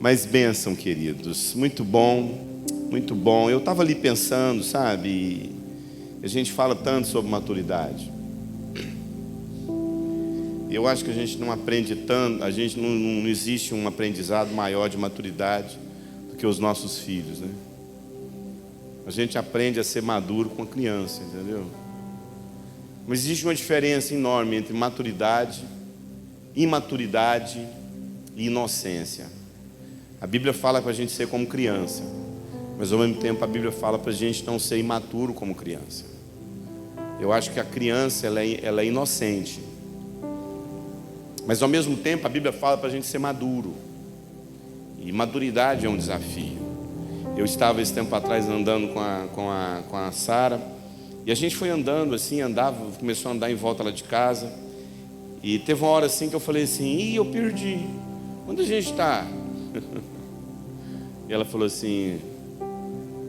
Mas bênção, queridos, muito bom, muito bom. Eu estava ali pensando, sabe, a gente fala tanto sobre maturidade. Eu acho que a gente não aprende tanto, a gente não existe um aprendizado maior de maturidade do que os nossos filhos, né? A gente aprende a ser maduro com a criança, entendeu? Mas existe uma diferença enorme entre maturidade, imaturidade e inocência. A Bíblia fala para a gente ser como criança, mas ao mesmo tempo a Bíblia fala para a gente não ser imaturo como criança. Eu acho que a criança ela é inocente, mas ao mesmo tempo a Bíblia fala para a gente ser maduro. E maturidade é um desafio. Eu estava esse tempo atrás andando com a Sara, e a gente foi andando assim, começou a andar em volta lá de casa. E teve uma hora assim que eu falei assim: eu perdi. Onde a gente está? E ela falou assim: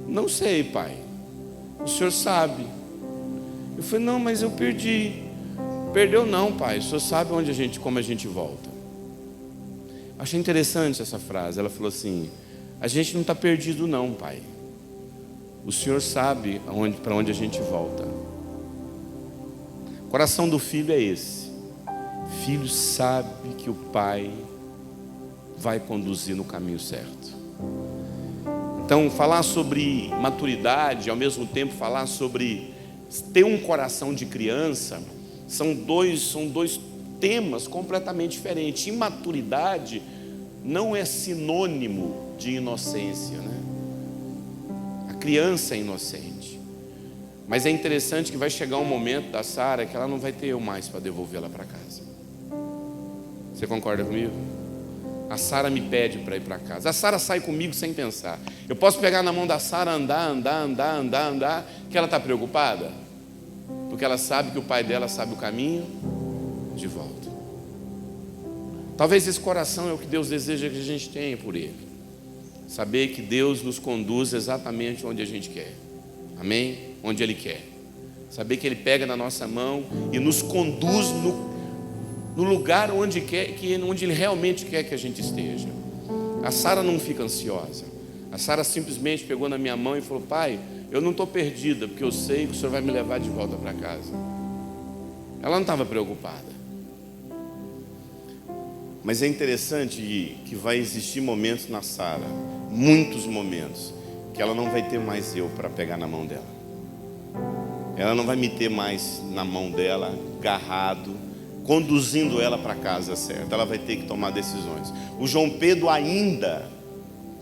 não sei, pai. O senhor sabe. Eu falei: não, mas eu perdi. Perdeu não, pai. O senhor sabe como a gente volta. Achei interessante essa frase. Ela falou assim: a gente não está perdido não, pai. O senhor sabe para onde a gente volta. O coração do filho é esse. O filho sabe que o pai vai conduzir no caminho certo. Então, falar sobre maturidade, ao mesmo tempo falar sobre ter um coração de criança, são dois temas completamente diferentes. Imaturidade não é sinônimo de inocência, né? A criança é inocente, mas é interessante que vai chegar um momento da Sara que ela não vai ter eu mais para devolvê-la para casa. Você concorda comigo? A Sara me pede para ir para casa. A Sara sai comigo sem pensar. Eu posso pegar na mão da Sara, andar, que ela está preocupada, porque ela sabe que o pai dela sabe o caminho de volta. Talvez esse coração é o que Deus deseja que a gente tenha por Ele. Saber que Deus nos conduz exatamente onde a gente quer. Amém? Onde Ele quer. Saber que Ele pega na nossa mão e nos conduz no lugar onde Ele realmente quer que a gente esteja. A Sara não fica ansiosa. A Sara simplesmente pegou na minha mão e falou: pai, eu não estou perdida, porque eu sei que o Senhor vai me levar de volta para casa. Ela não estava preocupada. Mas é interessante que vai existir momentos na Sara, muitos momentos, que ela não vai ter mais eu para pegar na mão dela. Ela não vai me ter mais na mão dela, agarrado, conduzindo ela para a casa certa. Ela vai ter que tomar decisões. O João Pedro ainda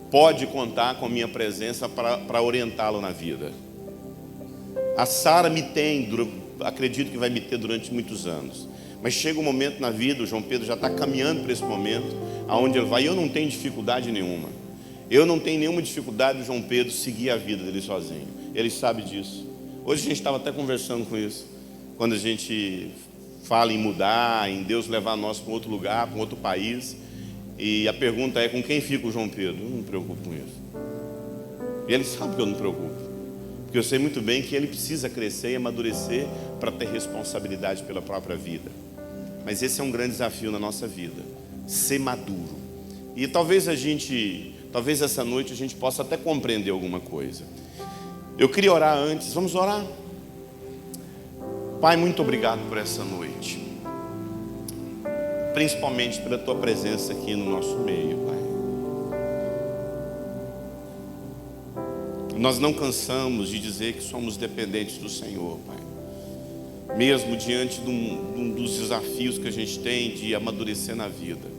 pode contar com a minha presença para orientá-lo na vida. A Sara me tem, acredito que vai me ter durante muitos anos. Mas chega um momento na vida, o João Pedro já está caminhando para esse momento, aonde ele vai, e eu não tenho dificuldade nenhuma. Eu não tenho nenhuma dificuldade do João Pedro seguir a vida dele sozinho. Ele sabe disso. Hoje a gente estava até conversando com isso. Quando a gente fala em mudar, em Deus levar nós para outro lugar, para outro país. E a pergunta é: com quem fica o João Pedro? Eu não me preocupo com isso. E ele sabe que eu não me preocupo. Porque eu sei muito bem que ele precisa crescer e amadurecer para ter responsabilidade pela própria vida. Mas esse é um grande desafio na nossa vida. Ser maduro. E talvez essa noite a gente possa até compreender alguma coisa. Eu queria orar antes. Vamos orar? Pai, muito obrigado por essa noite. Principalmente pela Tua presença aqui no nosso meio, Pai. Nós não cansamos de dizer que somos dependentes do Senhor, Pai. Mesmo diante dos desafios que a gente tem de amadurecer na vida,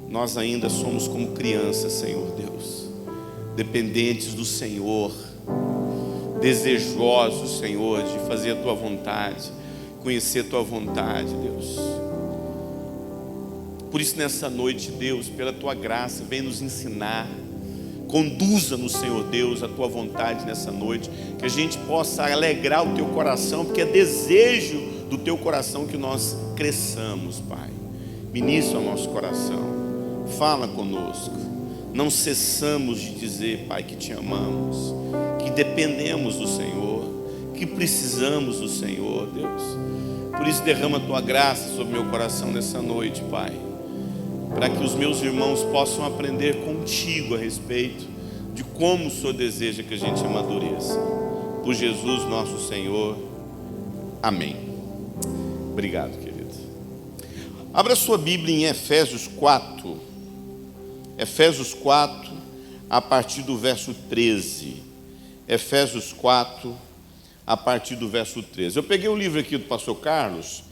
nós ainda somos como crianças, Senhor Deus, dependentes do Senhor, desejosos, Senhor, de fazer a Tua vontade, conhecer a Tua vontade, Deus. Por isso nessa noite, Deus, pela Tua graça, vem nos ensinar. Conduza-nos, Senhor Deus, a Tua vontade nessa noite, que a gente possa alegrar o Teu coração, porque é desejo do Teu coração que nós cresçamos, Pai. Ministra ao nosso coração, fala conosco. Não cessamos de dizer, Pai, que Te amamos, que dependemos do Senhor, que precisamos do Senhor, Deus. Por isso derrama a Tua graça sobre meu coração nessa noite, Pai, para que os meus irmãos possam aprender com contigo a respeito de como o Senhor deseja que a gente amadureça. Por Jesus nosso Senhor. Amém. Obrigado, querido. Abra sua Bíblia em Efésios 4. Efésios 4, a partir do verso 13. Efésios 4, a partir do verso 13. Eu peguei o livro aqui do pastor Carlos,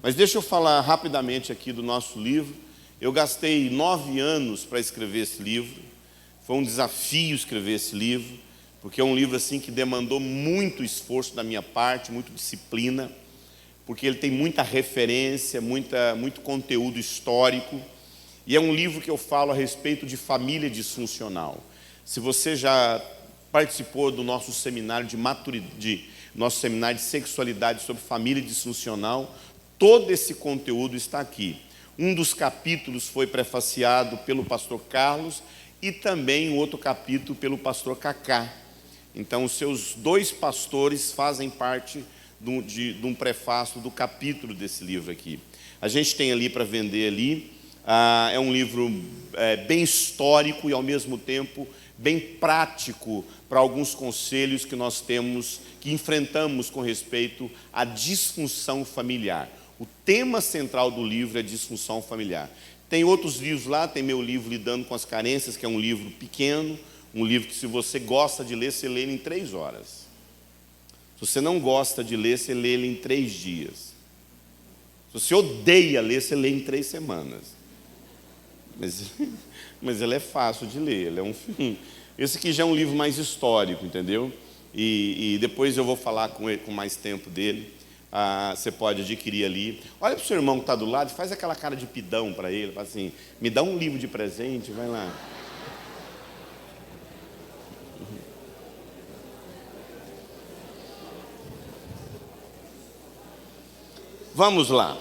mas deixa eu falar rapidamente aqui do nosso livro. Eu gastei 9 anos para escrever esse livro. Foi um desafio escrever esse livro, porque é um livro assim que demandou muito esforço da minha parte, muita disciplina, porque ele tem muita referência, muito conteúdo histórico, e é um livro que eu falo a respeito de família disfuncional. Se você já participou do nosso seminário nosso seminário de sexualidade sobre família disfuncional, todo esse conteúdo está aqui. Um dos capítulos foi prefaciado pelo pastor Carlos e também um outro capítulo pelo pastor Cacá. Então, os seus 2 pastores fazem parte de um prefácio do capítulo desse livro aqui. A gente tem ali para vender ali. É um livro bem histórico e, ao mesmo tempo, bem prático para alguns conselhos que nós temos, que enfrentamos com respeito à disfunção familiar. O tema central do livro é disfunção familiar. Tem outros livros lá, tem meu livro Lidando com as Carências, que é um livro pequeno, um livro que, se você gosta de ler, você lê ele em 3 horas. Se você não gosta de ler, você lê ele em 3 dias. Se você odeia ler, você lê em 3 semanas. Mas ele é fácil de ler, ele é um filme. Esse aqui já é um livro mais histórico, entendeu? E depois eu vou falar com ele com mais tempo dele. Você pode adquirir ali. Olha para o seu irmão que está do lado, faz aquela cara de pidão para ele, fala assim: me dá um livro de presente, vai lá. Vamos lá.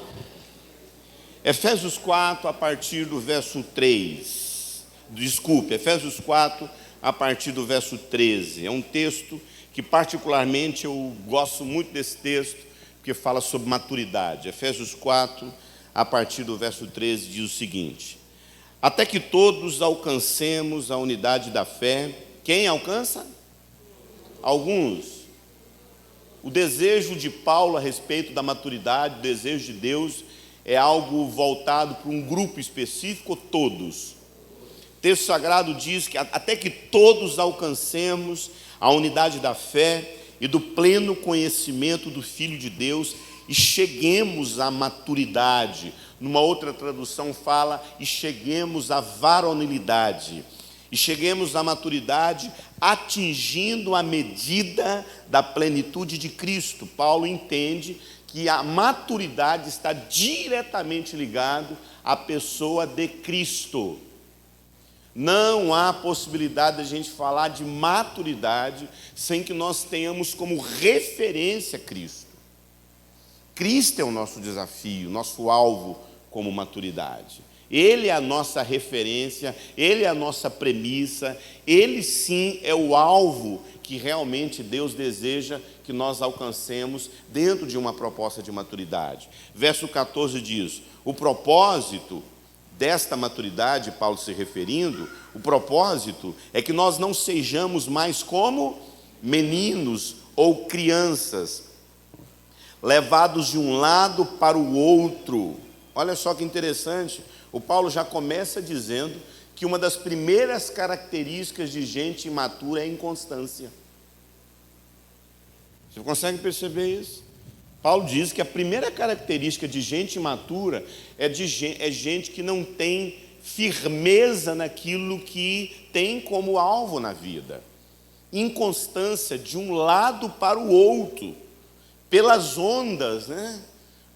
Efésios 4, a partir do verso 3. Desculpe, Efésios 4, a partir do verso 13. É um texto que particularmente eu gosto muito desse texto, porque fala sobre maturidade. Efésios 4, a partir do verso 13, diz o seguinte: até que todos alcancemos a unidade da fé. Quem alcança? Alguns. O desejo de Paulo a respeito da maturidade, o desejo de Deus, é algo voltado para um grupo específico, todos. O texto sagrado diz que até que todos alcancemos a unidade da fé e do pleno conhecimento do Filho de Deus e cheguemos à maturidade. Numa outra tradução fala, e cheguemos à varonilidade. E cheguemos à maturidade atingindo a medida da plenitude de Cristo. Paulo entende que a maturidade está diretamente ligada à pessoa de Cristo. Não há possibilidade de a gente falar de maturidade sem que nós tenhamos como referência Cristo. Cristo é o nosso desafio, nosso alvo como maturidade. Ele é a nossa referência, Ele é a nossa premissa, Ele sim é o alvo que realmente Deus deseja que nós alcancemos dentro de uma proposta de maturidade. Verso 14 diz: o propósito desta maturidade, Paulo se referindo, o propósito é que nós não sejamos mais como meninos ou crianças, levados de um lado para o outro. Olha só que interessante, o Paulo já começa dizendo que uma das primeiras características de gente imatura é a inconstância. Você consegue perceber isso? Paulo diz que a primeira característica de gente imatura é gente que não tem firmeza naquilo que tem como alvo na vida. Inconstância de um lado para o outro, pelas ondas, né?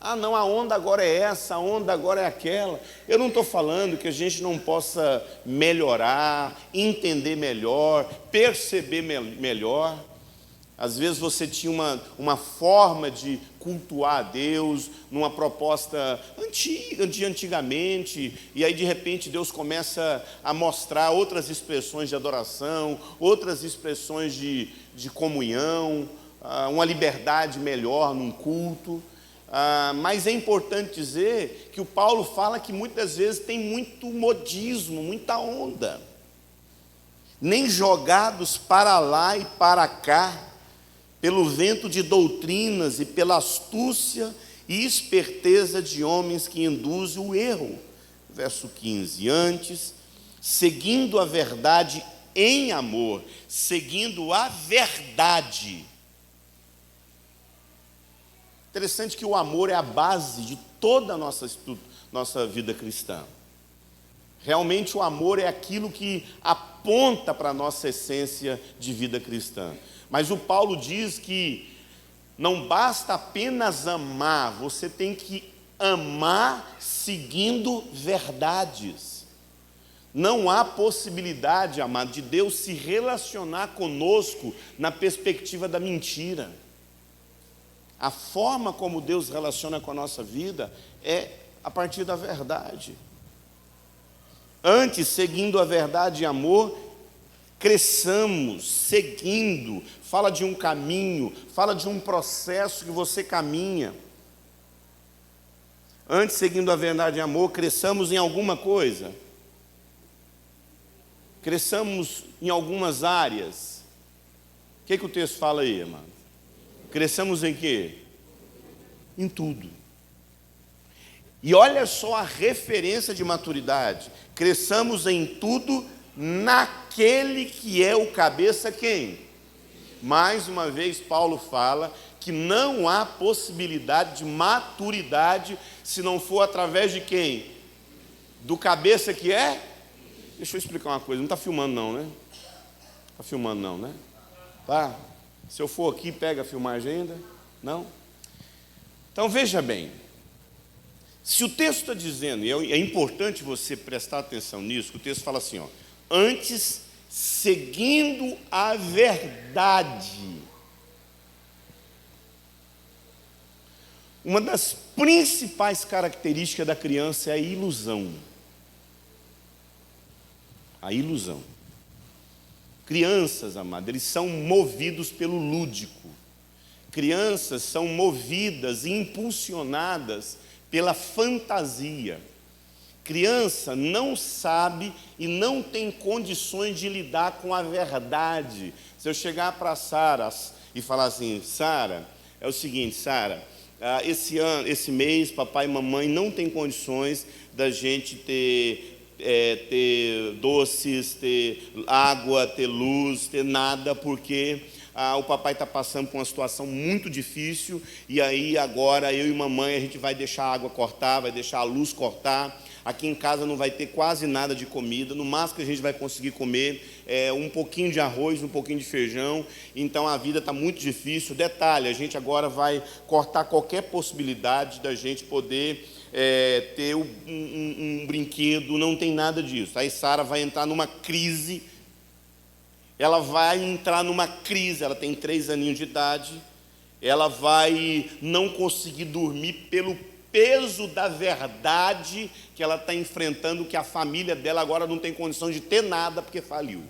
Ah, não, a onda agora é essa, a onda agora é aquela. Eu não estou falando que a gente não possa melhorar, entender melhor, perceber melhor. Às vezes você tinha uma forma de cultuar a Deus, numa proposta antigamente, e aí de repente Deus começa a mostrar outras expressões de adoração, outras expressões de comunhão, uma liberdade melhor num culto. Mas é importante dizer que o Paulo fala que muitas vezes tem muito modismo, muita onda. nem jogados para lá e para cá, pelo vento de doutrinas e pela astúcia e esperteza de homens que induzem o erro. Verso 15, antes, seguindo a verdade em amor, seguindo a verdade. Interessante que o amor é a base de toda a nossa vida cristã. Realmente o amor é aquilo que aponta para a nossa essência de vida cristã. Mas o Paulo diz que não basta apenas amar, você tem que amar seguindo verdades. Não há possibilidade, amado, de Deus se relacionar conosco na perspectiva da mentira. A forma como Deus relaciona com a nossa vida é a partir da verdade. Antes, seguindo a verdade e amor, cresçamos, seguindo, fala de um caminho, fala de um processo que você caminha. Antes, seguindo a verdade e amor, cresçamos em alguma coisa. Cresçamos em algumas áreas. O que o texto fala aí, amado? Cresçamos em quê? Em tudo. E olha só a referência de maturidade. Cresçamos em tudo naquele que é o cabeça quem? Mais uma vez Paulo fala que não há possibilidade de maturidade se não for através de quem? Do cabeça que é? Deixa eu explicar uma coisa, não está filmando não, né? Está filmando não, né? Tá? Se eu for aqui, pega a filmagem ainda? Não? Então veja bem. Se o texto está dizendo, e é importante você prestar atenção nisso, que o texto fala assim, ó, antes, seguindo a verdade. Uma das principais características da criança é a ilusão. A ilusão. Crianças, amados, eles são movidos pelo lúdico. Crianças são movidas e impulsionadas pela fantasia. Criança não sabe e não tem condições de lidar com a verdade. Se eu chegar para a Sara e falar assim, Sara, é o seguinte, Sara, esse mês, papai e mamãe não tem condições da gente ter doces, ter água, ter luz, ter nada, porque o papai está passando por uma situação muito difícil, e aí agora eu e mamãe, a gente vai deixar a água cortar, vai deixar a luz cortar, aqui em casa não vai ter quase nada de comida, no máximo que a gente vai conseguir comer um pouquinho de arroz, um pouquinho de feijão, então a vida está muito difícil. Detalhe, a gente agora vai cortar qualquer possibilidade da gente poder ter um brinquedo, não tem nada disso. Aí Sara vai entrar numa crise. Ela vai entrar numa crise, ela tem 3 aninhos de idade, ela vai não conseguir dormir pelo peso da verdade que ela está enfrentando, que a família dela agora não tem condição de ter nada porque faliu.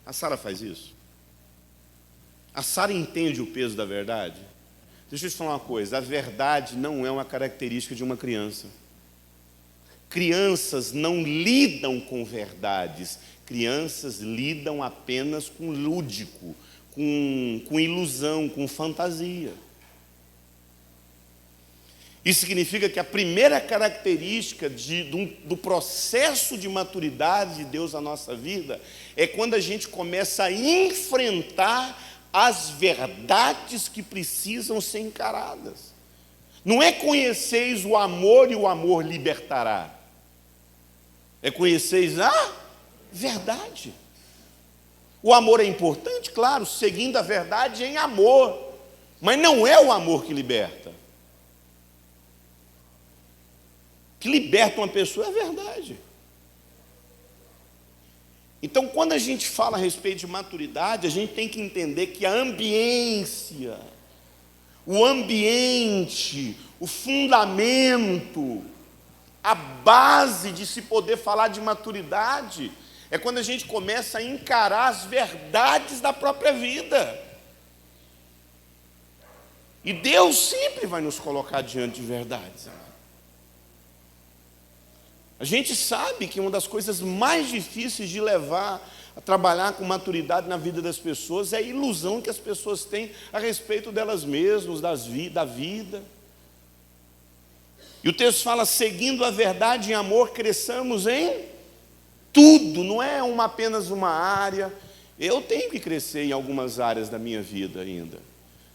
A Sara faz isso? A Sara entende o peso da verdade? Deixa eu te falar uma coisa, a verdade não é uma característica de uma criança. Crianças não lidam com verdades, crianças lidam apenas com lúdico, com ilusão, com fantasia. Isso significa que a primeira característica do processo de maturidade de Deus na nossa vida é quando a gente começa a enfrentar as verdades que precisam ser encaradas. Não é conheceis o amor e o amor libertará. É conheceis a verdade. O amor é importante, claro, seguindo a verdade em amor, mas não é o amor que liberta. O que liberta uma pessoa é a verdade. Então, quando a gente fala a respeito de maturidade, a gente tem que entender que a ambiência, o ambiente, o fundamento, a base de se poder falar de maturidade é quando a gente começa a encarar as verdades da própria vida. E Deus sempre vai nos colocar diante de verdades. A gente sabe que uma das coisas mais difíceis de levar a trabalhar com maturidade na vida das pessoas, é a ilusão que as pessoas têm a respeito delas mesmas, da vida. E o texto fala, seguindo a verdade em amor, cresçamos em tudo, não é apenas uma área. Eu tenho que crescer em algumas áreas da minha vida ainda.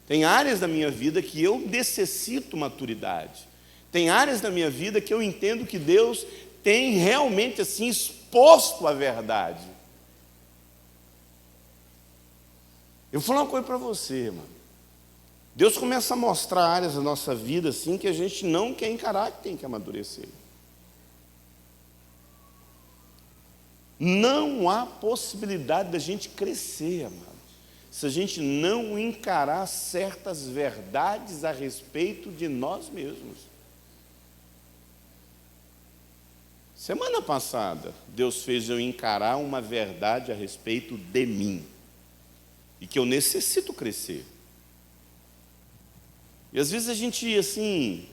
Tem áreas da minha vida que eu necessito maturidade. Tem áreas da minha vida que eu entendo que Deus tem realmente assim exposto a verdade. Eu vou falar uma coisa para você, mano. Deus começa a mostrar áreas da nossa vida assim que a gente não quer encarar, que tem que amadurecer. Não há possibilidade da gente crescer, amado, se a gente não encarar certas verdades a respeito de nós mesmos. Semana passada, Deus fez eu encarar uma verdade a respeito de mim, e que eu necessito crescer. E às vezes a gente, assim,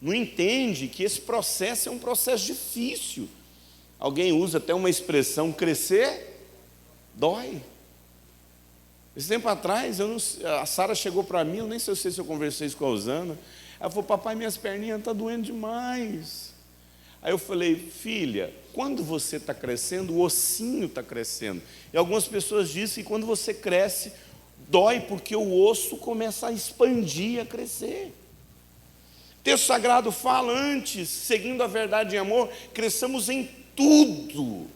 não entende que esse processo é um processo difícil. Alguém usa até uma expressão, crescer dói. Esse tempo atrás, a Sara chegou para mim, eu nem sei se eu conversei isso com a Osana, ela falou, papai, minhas perninhas estão doendo demais. Aí eu falei, filha, quando você está crescendo, o ossinho está crescendo. E algumas pessoas dizem que quando você cresce, dói porque o osso começa a expandir, a crescer. O texto sagrado fala antes, seguindo a verdade em amor, cresçamos em tudo.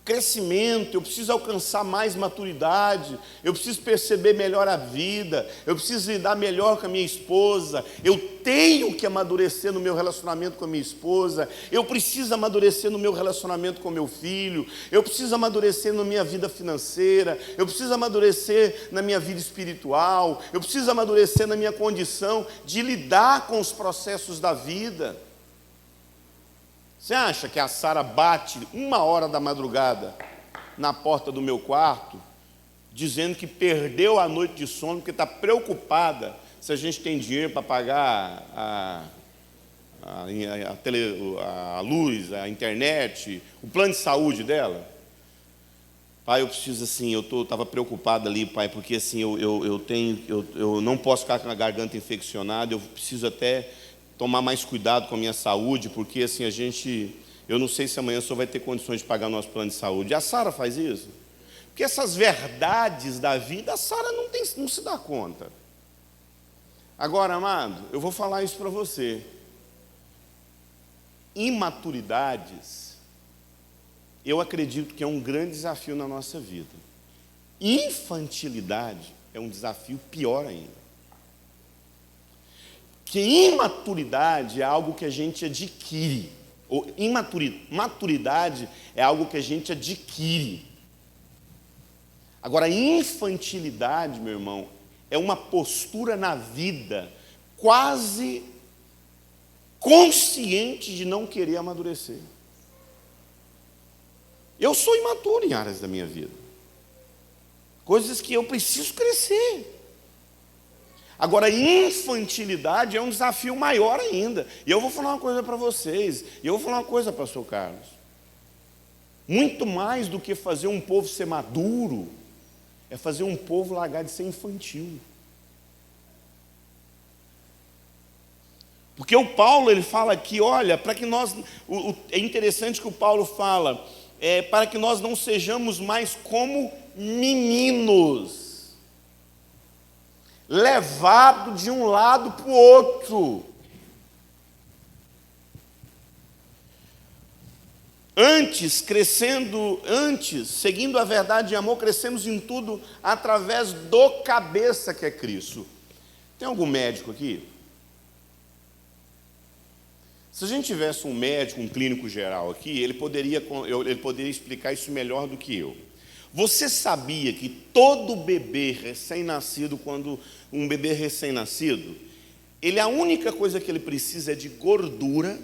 Crescimento, eu preciso alcançar mais maturidade, eu preciso perceber melhor a vida, eu preciso lidar melhor com a minha esposa, eu tenho que amadurecer no meu relacionamento com a minha esposa, eu preciso amadurecer no meu relacionamento com meu filho, eu preciso amadurecer na minha vida financeira, eu preciso amadurecer na minha vida espiritual, eu preciso amadurecer na minha condição de lidar com os processos da vida. Você acha que a Sara bate 1h da madrugada na porta do meu quarto, dizendo que perdeu a noite de sono, porque está preocupada se a gente tem dinheiro para pagar a luz, a internet, o plano de saúde dela? Pai, eu preciso assim, eu estava preocupado ali, pai, porque assim, eu não posso ficar com a garganta infeccionada, eu preciso até tomar mais cuidado com a minha saúde, porque assim, eu não sei se amanhã o senhor vai ter condições de pagar o nosso plano de saúde. E a Sara faz isso? Porque essas verdades da vida, a Sara não se dá conta. Agora, amado, eu vou falar isso para você. Imaturidades, eu acredito que é um grande desafio na nossa vida. Infantilidade é um desafio pior ainda. Que imaturidade é algo que a gente adquire, ou maturidade é algo que a gente adquire. Agora, infantilidade, meu irmão, é uma postura na vida quase consciente de não querer amadurecer. Eu sou imaturo em áreas da minha vida, coisas que eu preciso crescer. Agora, infantilidade é um desafio maior ainda. E eu vou falar uma coisa para vocês, e eu vou falar uma coisa, pastor Carlos. Muito mais do que fazer um povo ser maduro, é fazer um povo largar de ser infantil. Porque o Paulo, ele fala aqui, olha, para que nós, é interessante que o Paulo fala, para que nós não sejamos mais como meninos, levado de um lado para o outro. Antes, seguindo a verdade em amor, crescemos em tudo através do cabeça que é Cristo. Tem algum médico aqui? Se a gente tivesse um médico, um clínico geral aqui, ele poderia explicar isso melhor do que eu. Você sabia que todo bebê recém-nascido, quando um bebê recém-nascido, a única coisa que ele precisa é de gordura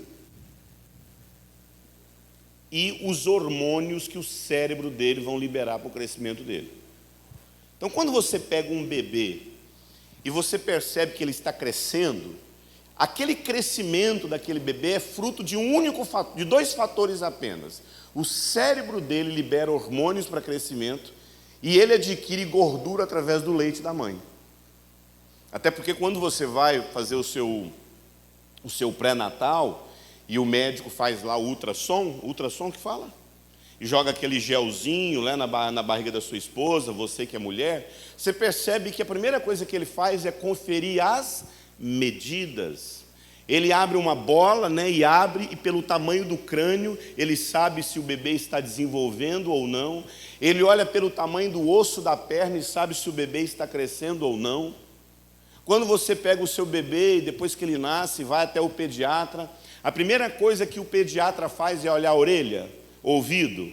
e os hormônios que o cérebro dele vão liberar para o crescimento dele. Então, quando você pega um bebê e você percebe que ele está crescendo, aquele crescimento daquele bebê é fruto de de 2 fatores apenas. O cérebro dele libera hormônios para crescimento e ele adquire gordura através do leite da mãe. Até porque quando você vai fazer o seu pré-natal e o médico faz lá o ultrassom que fala, e joga aquele gelzinho lá na barriga da sua esposa, você que é mulher, você percebe que a primeira coisa que ele faz é conferir as medidas. Ele abre uma bola, e pelo tamanho do crânio, ele sabe se o bebê está desenvolvendo ou não. Ele olha pelo tamanho do osso da perna e sabe se o bebê está crescendo ou não. Quando você pega o seu bebê e depois que ele nasce, vai até o pediatra, a primeira coisa que o pediatra faz é olhar a orelha, ouvido,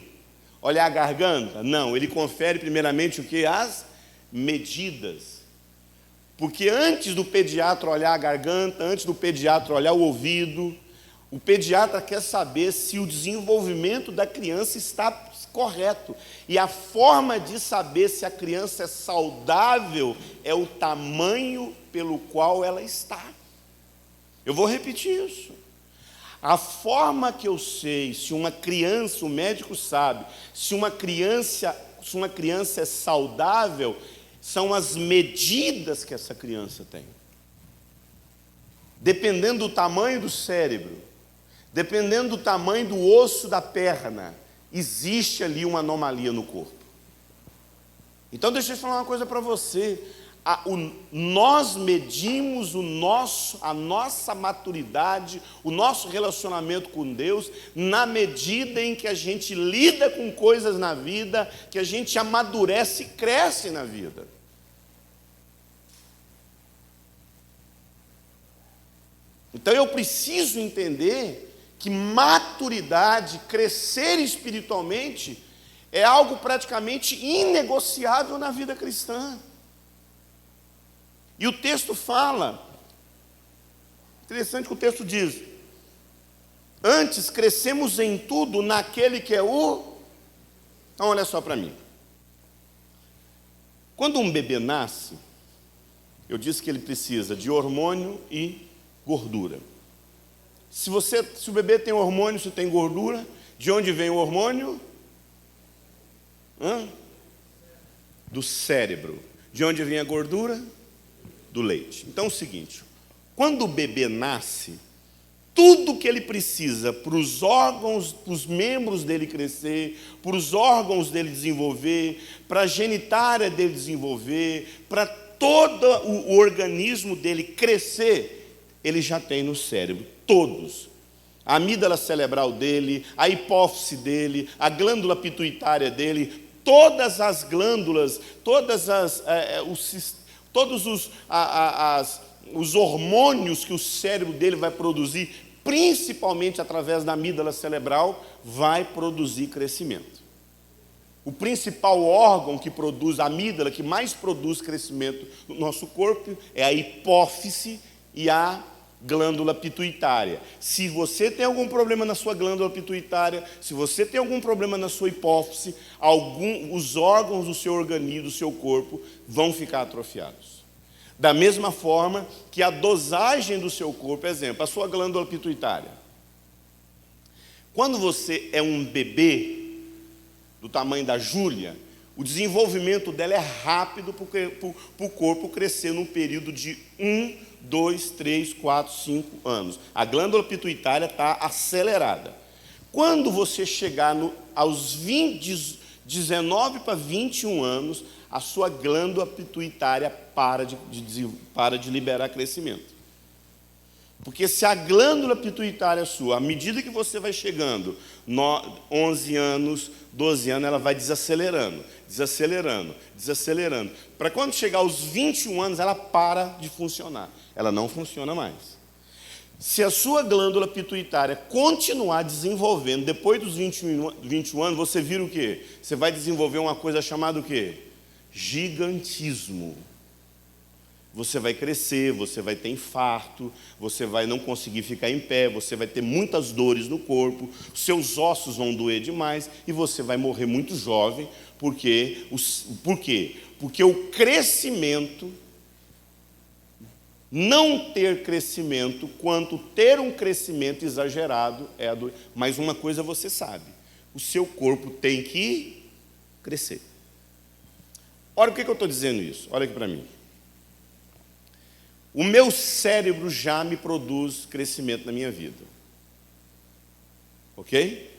olhar a garganta? Não, ele confere primeiramente o que? As medidas. Porque antes do pediatra olhar a garganta, antes do pediatra olhar o ouvido, o pediatra quer saber se o desenvolvimento da criança está correto. E a forma de saber se a criança é saudável é o tamanho pelo qual ela está. Eu vou repetir isso. A forma que eu sei se uma criança, o médico sabe, se uma criança é saudável, são as medidas que essa criança tem. Dependendo do tamanho do cérebro, dependendo do tamanho do osso da perna, existe ali uma anomalia no corpo. Então deixa eu falar uma coisa para você. Nós medimos a nossa maturidade, o nosso relacionamento com Deus, na medida em que a gente lida com coisas na vida, que a gente amadurece e cresce na vida. Então eu preciso entender que maturidade, crescer espiritualmente, é algo praticamente inegociável na vida cristã. E o texto fala, interessante que o texto diz, antes crescemos em tudo naquele que é o... Então olha só para mim. Quando um bebê nasce, eu disse que ele precisa de hormônio e gordura. Se o bebê tem hormônio, se tem gordura, de onde vem o hormônio? Do cérebro. De onde vem a gordura? Do leite. Então é o seguinte, quando o bebê nasce, tudo que ele precisa para os órgãos, para os membros dele crescer, para os órgãos dele desenvolver, para a genitália dele desenvolver, para todo o organismo dele crescer, ele já tem no cérebro, todos. A amígdala cerebral dele, a hipófise dele, a glândula pituitária dele, todas as glândulas, todos os hormônios que o cérebro dele vai produzir, principalmente através da amígdala cerebral, vai produzir crescimento. O principal órgão que produz, a amígdala, que mais produz crescimento no nosso corpo, é a hipófise e a glândula pituitária. Se você tem algum problema na sua glândula pituitária, se você tem algum problema na sua hipófise, os órgãos do seu organismo, do seu corpo, vão ficar atrofiados. Da mesma forma que a dosagem do seu corpo, exemplo, a sua glândula pituitária. Quando você é um bebê do tamanho da Júlia, o desenvolvimento dela é rápido para o corpo crescer num período de 1, 2, 3, 4, 5 anos. A glândula pituitária está acelerada. Quando você chegar aos 19 para 21 anos, a sua glândula pituitária para de liberar crescimento. Porque se a glândula pituitária sua, à medida que você vai chegando, 11 anos, 12 anos, ela vai desacelerando. Para quando chegar aos 21 anos, ela para de funcionar. Ela não funciona mais. Se a sua glândula pituitária continuar desenvolvendo, depois dos 21 anos, você vira o quê? Você vai desenvolver uma coisa chamada o quê? Gigantismo. Você vai crescer, você vai ter infarto, você vai não conseguir ficar em pé, você vai ter muitas dores no corpo, seus ossos vão doer demais e você vai morrer muito jovem. Por quê? Porque o crescimento, não ter crescimento, quanto ter um crescimento exagerado, mas uma coisa você sabe, o seu corpo tem que crescer. Olha por que eu estou dizendo isso. Olha aqui para mim. O meu cérebro já me produz crescimento na minha vida. Ok?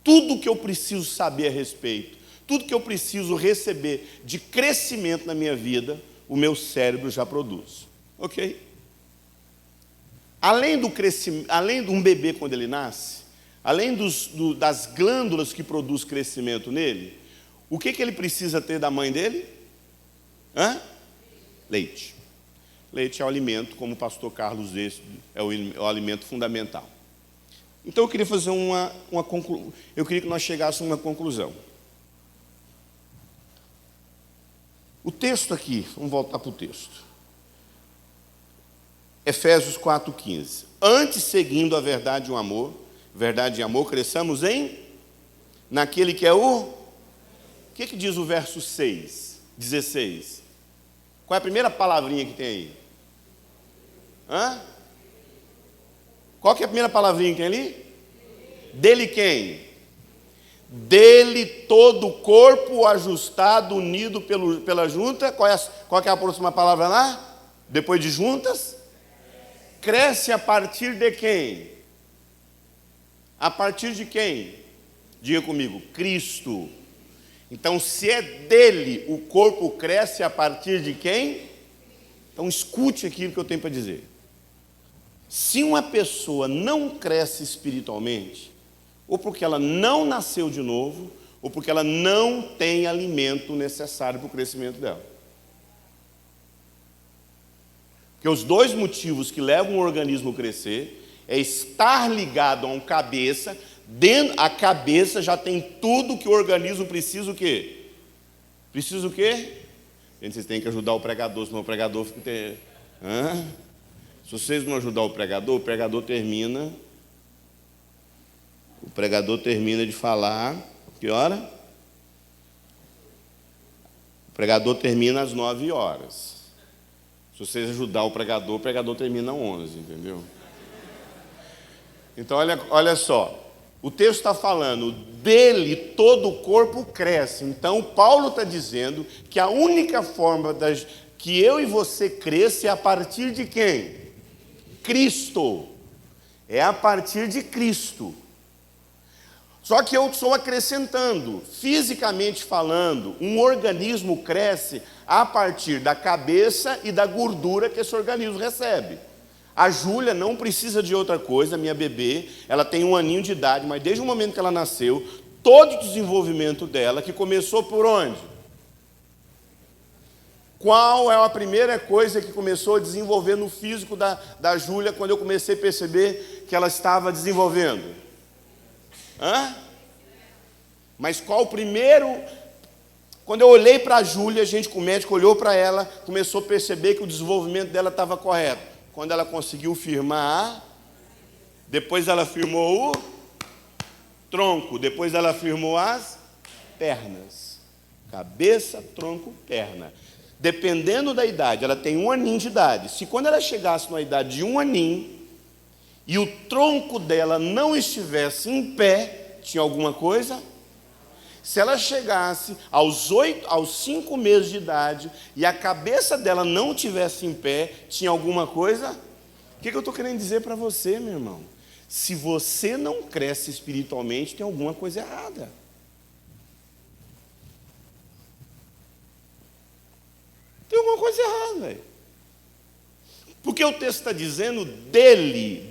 Tudo que eu preciso saber a respeito, tudo que eu preciso receber de crescimento na minha vida, o meu cérebro já produz. Ok? Além do crescimento, além de um bebê quando ele nasce, além das glândulas que produz crescimento nele, o que ele precisa ter da mãe dele? Leite. Leite é o alimento, como o pastor Carlos disse, é o alimento fundamental. Então eu queria fazer eu queria que nós chegássemos a uma conclusão. O texto aqui, vamos voltar para o texto. Efésios 4,15. Antes, seguindo a verdade e amor, cresçamos naquele que é o que diz o verso 16? Qual é a primeira palavrinha que tem aí? Qual que é a primeira palavrinha que tem ali? Dele quem? Dele todo o corpo ajustado, unido pela junta. Qual que é a próxima palavra lá? Depois de juntas? Cresce a partir de quem? A partir de quem? Diga comigo, Cristo. Então, se é dele, o corpo cresce a partir de quem? Então, escute aquilo que eu tenho para dizer. Se uma pessoa não cresce espiritualmente, ou porque ela não nasceu de novo, ou porque ela não tem alimento necessário para o crescimento dela. Porque os dois motivos que levam o organismo a crescer é estar ligado a um cabeça. A cabeça já tem tudo que o organismo precisa o quê? Precisa o quê? Gente, vocês têm que ajudar o pregador, senão o pregador fica... Se vocês não ajudar o pregador termina... O pregador termina de falar... Que hora? O pregador termina às 9 horas. Se vocês ajudar o pregador termina às 11, entendeu? Então, olha só. O texto está falando, dele todo o corpo cresce. Então, Paulo está dizendo que a única forma que eu e você cresça é a partir de quem? Cristo. É a partir de Cristo. Só que eu estou acrescentando, fisicamente falando, um organismo cresce a partir da cabeça e da gordura que esse organismo recebe. A Júlia não precisa de outra coisa, minha bebê, ela tem 1 aninho de idade, mas desde o momento que ela nasceu, todo o desenvolvimento dela, que começou por onde? Qual é a primeira coisa que começou a desenvolver no físico da Júlia, quando eu comecei a perceber que ela estava desenvolvendo? Mas qual o primeiro? Quando eu olhei para a Júlia, o médico olhou para ela, começou a perceber que o desenvolvimento dela estava correto. Quando ela conseguiu firmar, depois ela firmou o tronco, depois ela firmou as pernas. Cabeça, tronco, perna. Dependendo da idade, ela tem 1 aninho de idade. Se quando ela chegasse na idade de 1 aninho, e o tronco dela não estivesse em pé, tinha alguma coisa? Se ela chegasse aos 5 meses de idade e a cabeça dela não estivesse em pé, tinha alguma coisa? O que eu estou querendo dizer para você, meu irmão? Se você não cresce espiritualmente, tem alguma coisa errada. Tem alguma coisa errada, velho. Porque o texto está dizendo dele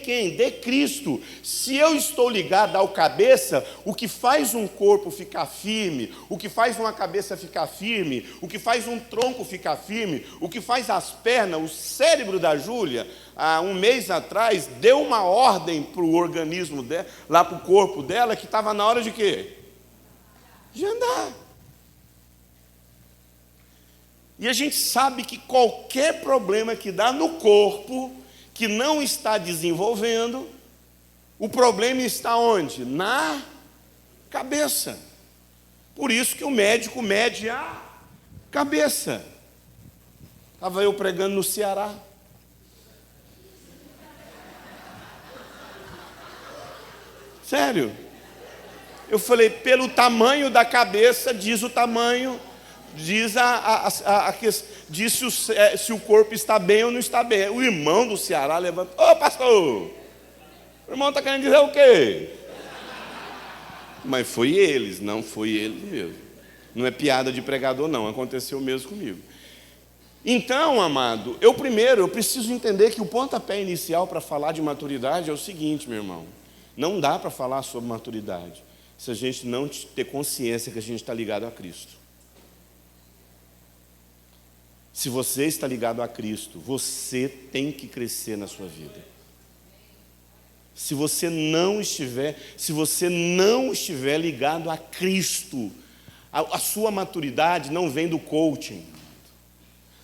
quem? De Cristo. Se eu estou ligado ao cabeça, o que faz um corpo ficar firme, o que faz uma cabeça ficar firme, o que faz um tronco ficar firme, o que faz as pernas, o cérebro da Júlia, há 1 mês atrás, deu uma ordem para o organismo dela, lá para o corpo dela, que estava na hora de quê? De andar. E a gente sabe que qualquer problema que dá no corpo, que não está desenvolvendo, o problema está onde? Na cabeça. Por isso que o médico mede a cabeça. Estava eu pregando no Sério. Eu falei, pelo tamanho da cabeça, diz o tamanho, diz diz se o corpo está bem ou não está bem. O irmão do Ceará levantou, ô pastor, o irmão está querendo dizer o quê? Mas foi eles, não foi ele mesmo. Não é piada de pregador, não, aconteceu mesmo comigo. Então, amado, eu preciso entender que o pontapé inicial para falar de maturidade é o seguinte, meu irmão. Não dá para falar sobre maturidade se a gente não ter consciência que a gente está ligado a Cristo. Se você está ligado a Cristo, você tem que crescer na sua vida. Se você não estiver ligado a Cristo, a sua maturidade não vem do coaching.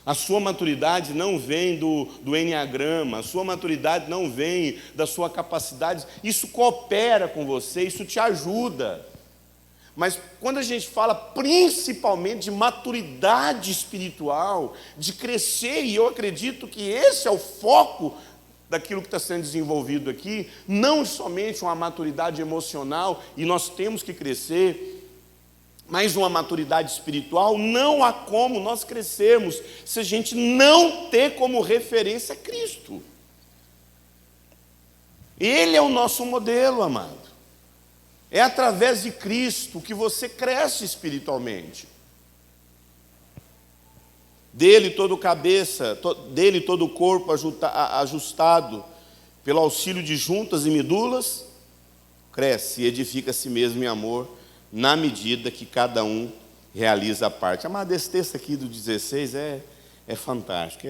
A sua maturidade não vem do enneagrama, a sua maturidade não vem da sua capacidade. Isso coopera com você, isso te ajuda. Mas quando a gente fala principalmente de maturidade espiritual, de crescer, e eu acredito que esse é o foco daquilo que está sendo desenvolvido aqui, não somente uma maturidade emocional, e nós temos que crescer, mas uma maturidade espiritual, não há como nós crescermos se a gente não ter como referência Cristo. Ele é o nosso modelo, amado. É através de Cristo que você cresce espiritualmente. Dele todo o corpo ajustado pelo auxílio de juntas e medulas, cresce e edifica a si mesmo em amor, na medida que cada um realiza a parte. Amado, esse texto aqui do 16 é fantástico.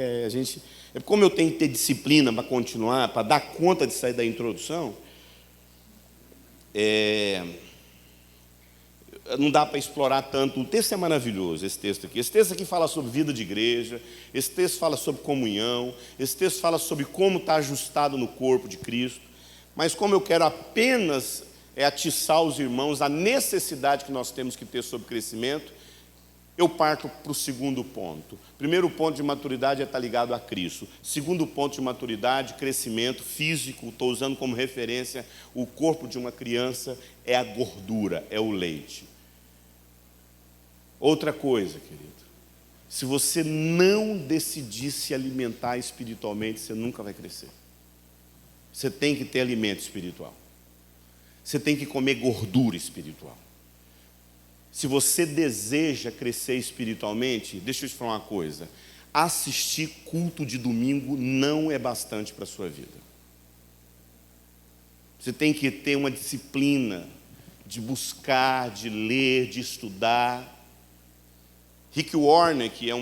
Como eu tenho que ter disciplina para continuar, para dar conta de sair da introdução, não dá para explorar tanto. O texto é maravilhoso, esse texto aqui. Esse texto aqui fala sobre vida de igreja, esse texto fala sobre comunhão, esse texto fala sobre como está ajustado no corpo de Cristo. Mas como eu quero apenas atiçar os irmãos a necessidade que nós temos que ter sobre crescimento, eu parto para o segundo ponto. Primeiro ponto de maturidade é estar ligado a Cristo. Segundo ponto de maturidade, crescimento físico, estou usando como referência o corpo de uma criança, é a gordura, é o leite. Outra coisa, querido, se você não decidir se alimentar espiritualmente, você nunca vai crescer. Você tem que ter alimento espiritual. Você tem que comer gordura espiritual. Se você deseja crescer espiritualmente, deixa eu te falar uma coisa. Assistir culto de domingo não é bastante para a sua vida. Você tem que ter uma disciplina de buscar, de ler, de estudar. Rick Warner, que é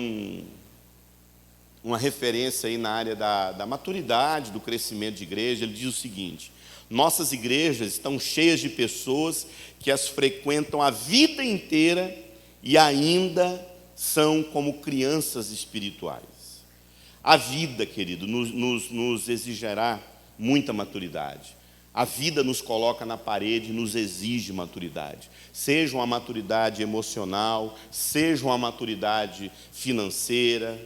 uma referência aí na área da maturidade, do crescimento de igreja, ele diz o seguinte: nossas igrejas estão cheias de pessoas que as frequentam a vida inteira e ainda são como crianças espirituais. A vida, querido, nos exigirá muita maturidade. A vida nos coloca na parede, nos exige maturidade. Seja uma maturidade emocional, seja uma maturidade financeira,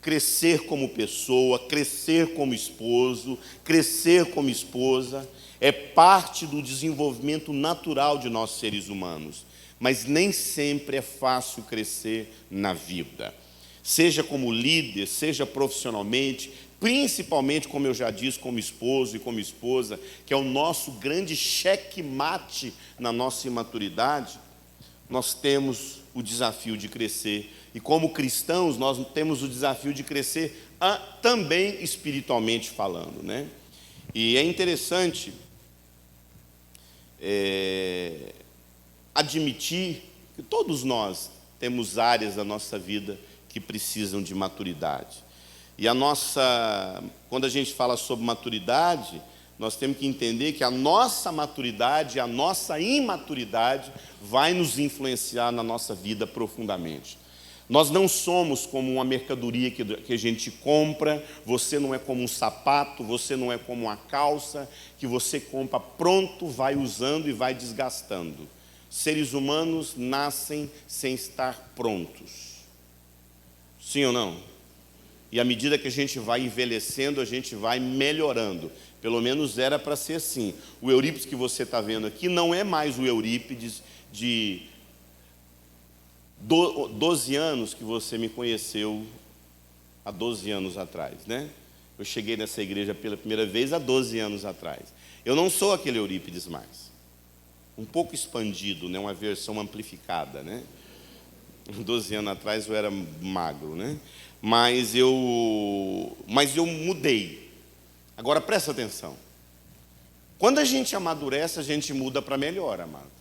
crescer como pessoa, crescer como esposo, crescer como esposa, é parte do desenvolvimento natural de nós seres humanos, mas nem sempre é fácil crescer na vida, seja como líder, seja profissionalmente, principalmente, como eu já disse, como esposo e como esposa, que é o nosso grande checkmate na nossa imaturidade. Nós temos o desafio de crescer, e como cristãos nós temos o desafio de crescer também espiritualmente falando, né? E é interessante admitir que todos nós temos áreas da nossa vida que precisam de maturidade. E quando a gente fala sobre maturidade, nós temos que entender que a nossa maturidade, a nossa imaturidade vai nos influenciar na nossa vida profundamente. Nós não somos como uma mercadoria que a gente compra, você não é como um sapato, você não é como uma calça, que você compra pronto, vai usando e vai desgastando. Seres humanos nascem sem estar prontos. Sim ou não? E à medida que a gente vai envelhecendo, a gente vai melhorando. Pelo menos era para ser assim. O Eurípides que você está vendo aqui não é mais o Eurípides de 12 anos que você me conheceu há 12 anos atrás, né? Eu cheguei nessa igreja pela primeira vez há 12 anos atrás. Eu não sou aquele Eurípides mais. Um pouco expandido, né? Uma versão amplificada, né? 12 anos atrás eu era magro, né? Mas eu mudei. Agora presta atenção. Quando a gente amadurece, a gente muda para melhor, amado.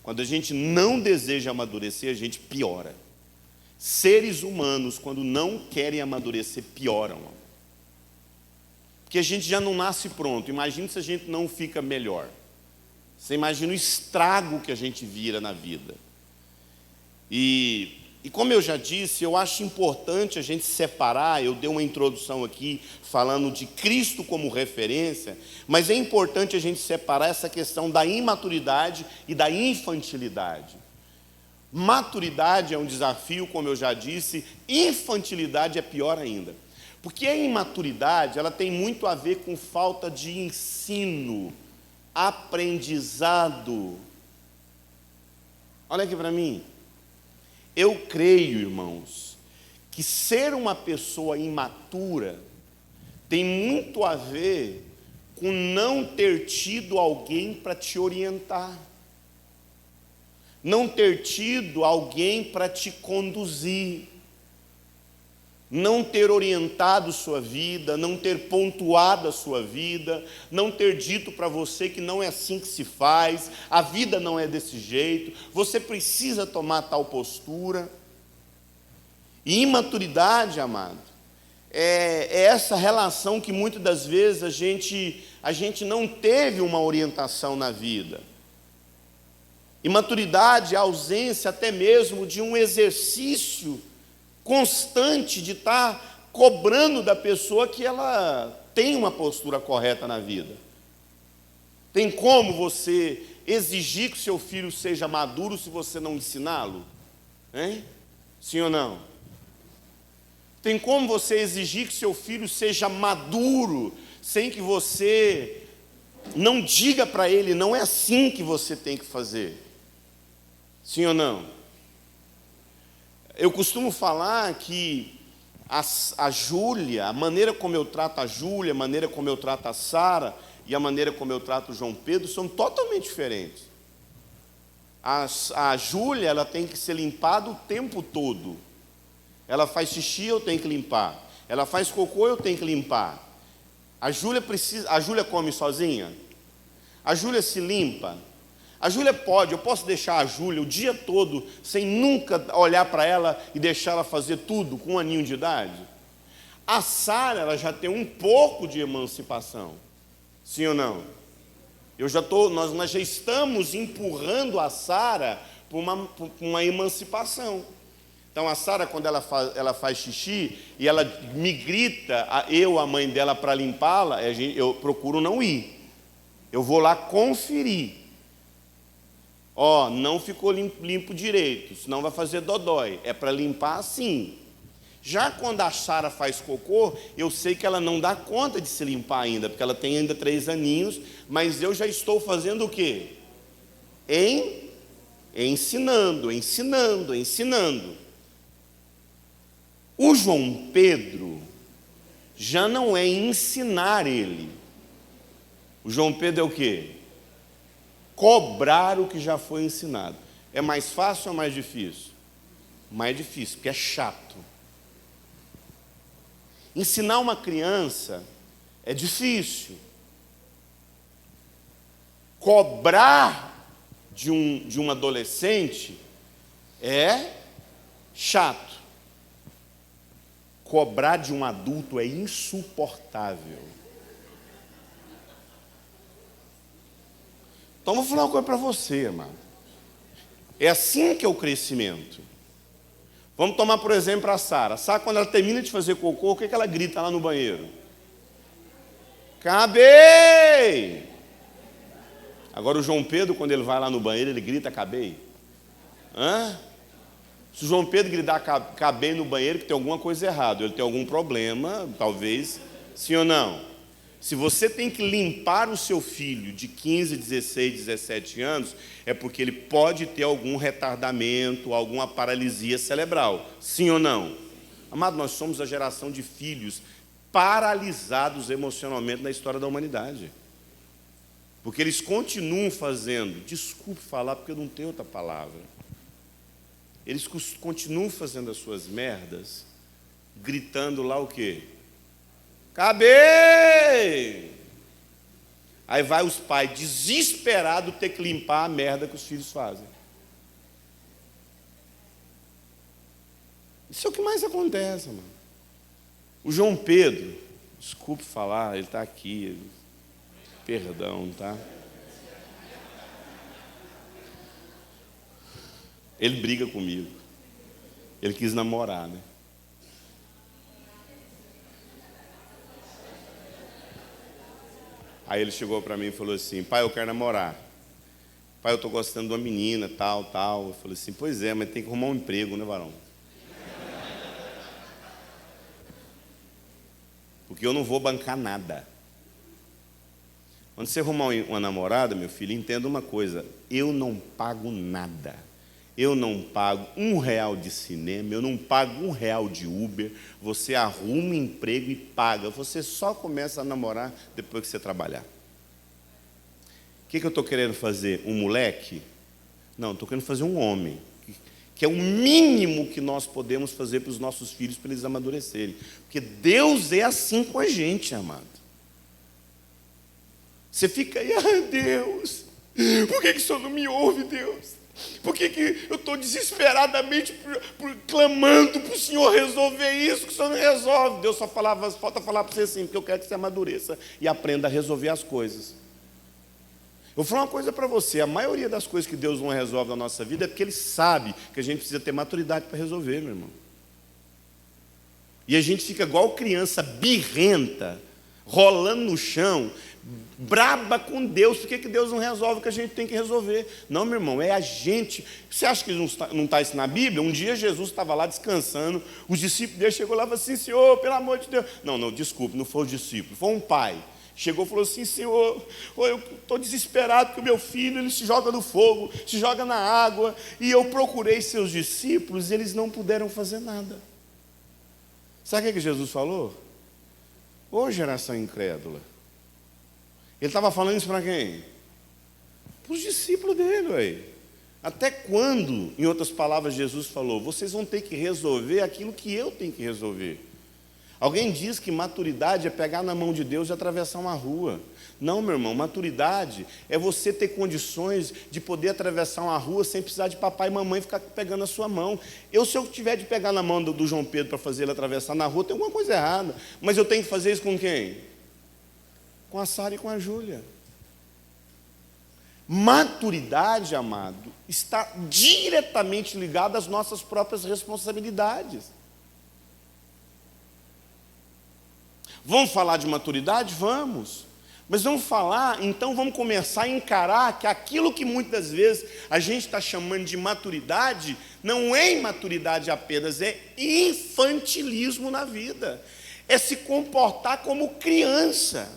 Quando a gente não deseja amadurecer, a gente piora. Seres humanos, quando não querem amadurecer, pioram. Porque a gente já não nasce pronto. Imagina se a gente não fica melhor. Você imagina o estrago que a gente vira na vida. E como eu já disse, eu acho importante a gente separar. Eu dei uma introdução aqui falando de Cristo como referência, mas é importante a gente separar essa questão da imaturidade e da infantilidade. Maturidade é um desafio, como eu já disse, infantilidade é pior ainda. Porque a imaturidade, ela tem muito a ver com falta de ensino, aprendizado. Olha aqui para mim. Eu creio, irmãos, que ser uma pessoa imatura tem muito a ver com não ter tido alguém para te orientar, não ter tido alguém para te conduzir, não ter orientado sua vida, não ter pontuado a sua vida, não ter dito para você que não é assim que se faz, a vida não é desse jeito, você precisa tomar tal postura. E imaturidade, amado, é essa relação que muitas das vezes a gente não teve uma orientação na vida. Imaturidade é a ausência até mesmo de um exercício constante de estar cobrando da pessoa que ela tem uma postura correta na vida. Tem como você exigir que seu filho seja maduro se você não ensiná-lo? Hein? Sim ou não? Tem como você exigir que seu filho seja maduro sem que você não diga para ele, não é assim que você tem que fazer? Sim ou não? Eu costumo falar que a Júlia, a maneira como eu trato a Júlia, a maneira como eu trato a Sara e a maneira como eu trato o João Pedro são totalmente diferentes. A Júlia, ela tem que ser limpada o tempo todo. Ela faz xixi, eu tenho que limpar. Ela faz cocô, eu tenho que limpar. A Júlia come sozinha? A Júlia se limpa? A Júlia eu posso deixar a Júlia o dia todo sem nunca olhar para ela e deixar ela fazer tudo com 1 aninho de idade? A Sara, ela já tem um pouco de emancipação. Sim ou não? Nós já estamos empurrando a Sara para uma emancipação. Então a Sara, quando ela faz xixi e ela me grita, a mãe dela, para limpá-la, eu procuro não ir. Eu vou lá conferir. Não ficou limpo direito, senão vai fazer dodói. É para limpar assim. Já quando a Sara faz cocô, eu sei que ela não dá conta de se limpar ainda, porque ela tem ainda 3 aninhos, mas eu já estou fazendo o quê? Ensinando. O João Pedro já não é ensinar ele. O João Pedro é o quê? Cobrar o que já foi ensinado. É mais fácil ou mais difícil? Mais difícil, porque é chato. Ensinar uma criança é difícil. Cobrar de um adolescente é chato. Cobrar de um adulto é insuportável. Então, vou falar uma coisa para você, amado. É assim que é o crescimento. Vamos tomar, por exemplo, a Sara. Sabe quando ela termina de fazer cocô, o que ela grita lá no banheiro? Acabei! Agora, o João Pedro, quando ele vai lá no banheiro, ele grita, acabei? Se o João Pedro gritar, acabei no banheiro, que tem alguma coisa errada. Ele tem algum problema, talvez. Sim ou não? Se você tem que limpar o seu filho de 15, 16, 17 anos, é porque ele pode ter algum retardamento, alguma paralisia cerebral. Sim ou não? Amado, nós somos a geração de filhos paralisados emocionalmente na história da humanidade. Porque eles continuam fazendo, desculpe falar porque eu não tenho outra palavra, eles continuam fazendo as suas merdas, gritando lá o quê? Acabei! Aí vai os pais desesperados ter que limpar a merda que os filhos fazem. Isso é o que mais acontece, mano. O João Pedro, desculpe falar, ele está aqui, perdão, tá? Ele briga comigo. Ele quis namorar, né? Aí ele chegou para mim e falou assim: pai, eu quero namorar. Pai, eu estou gostando de uma menina, tal. Eu falei assim: pois é, mas tem que arrumar um emprego, né, varão? Porque eu não vou bancar nada. Quando você arrumar uma namorada, meu filho, entenda uma coisa: eu não pago nada. Eu não pago R$1 de cinema, eu não pago R$1 de Uber. Você arruma um emprego e paga. Você só começa a namorar depois que você trabalhar. O que eu estou querendo fazer? Um moleque? Não, estou querendo fazer um homem. Que é o mínimo que nós podemos fazer para os nossos filhos, para eles amadurecerem. Porque Deus é assim com a gente, amado. Você fica aí: Deus, por que o Senhor não me ouve, Deus? Por que eu estou desesperadamente clamando para o Senhor resolver isso, que o Senhor não resolve? Deus só falta falar para você assim: porque eu quero que você amadureça e aprenda a resolver as coisas. Eu vou falar uma coisa para você: a maioria das coisas que Deus não resolve na nossa vida é porque Ele sabe que a gente precisa ter maturidade para resolver, meu irmão. E a gente fica igual criança birrenta, rolando no chão, braba com Deus. Por que Deus não resolve o que a gente tem que resolver? Não, meu irmão, é a gente. Você acha que não está isso na Bíblia? Um dia Jesus estava lá descansando, os discípulos dele chegou lá e falou assim: Senhor, pelo amor de Deus. Não, desculpe, não foi o discípulo, foi um pai. Chegou e falou assim: Senhor, eu estou desesperado porque o meu filho ele se joga no fogo, se joga na água, e eu procurei seus discípulos e eles não puderam fazer nada. Sabe o que Jesus falou? Ô geração incrédula. Ele estava falando isso para quem? Para os discípulos dele, ué. Até quando, em outras palavras, Jesus falou: vocês vão ter que resolver aquilo que eu tenho que resolver. Alguém diz que maturidade é pegar na mão de Deus e atravessar uma rua. Não, meu irmão, maturidade é você ter condições de poder atravessar uma rua sem precisar de papai e mamãe ficar pegando a sua mão. Se eu tiver de pegar na mão do João Pedro para fazer ele atravessar na rua, tem alguma coisa errada. Mas eu tenho que fazer isso com quem? Com a Sara e com a Júlia. Maturidade, amado, está diretamente ligada às nossas próprias responsabilidades. Vamos falar de maturidade? Vamos. Mas vamos falar, então vamos começar a encarar que aquilo que muitas vezes a gente está chamando de maturidade, não é imaturidade apenas, é infantilismo na vida. É se comportar como criança.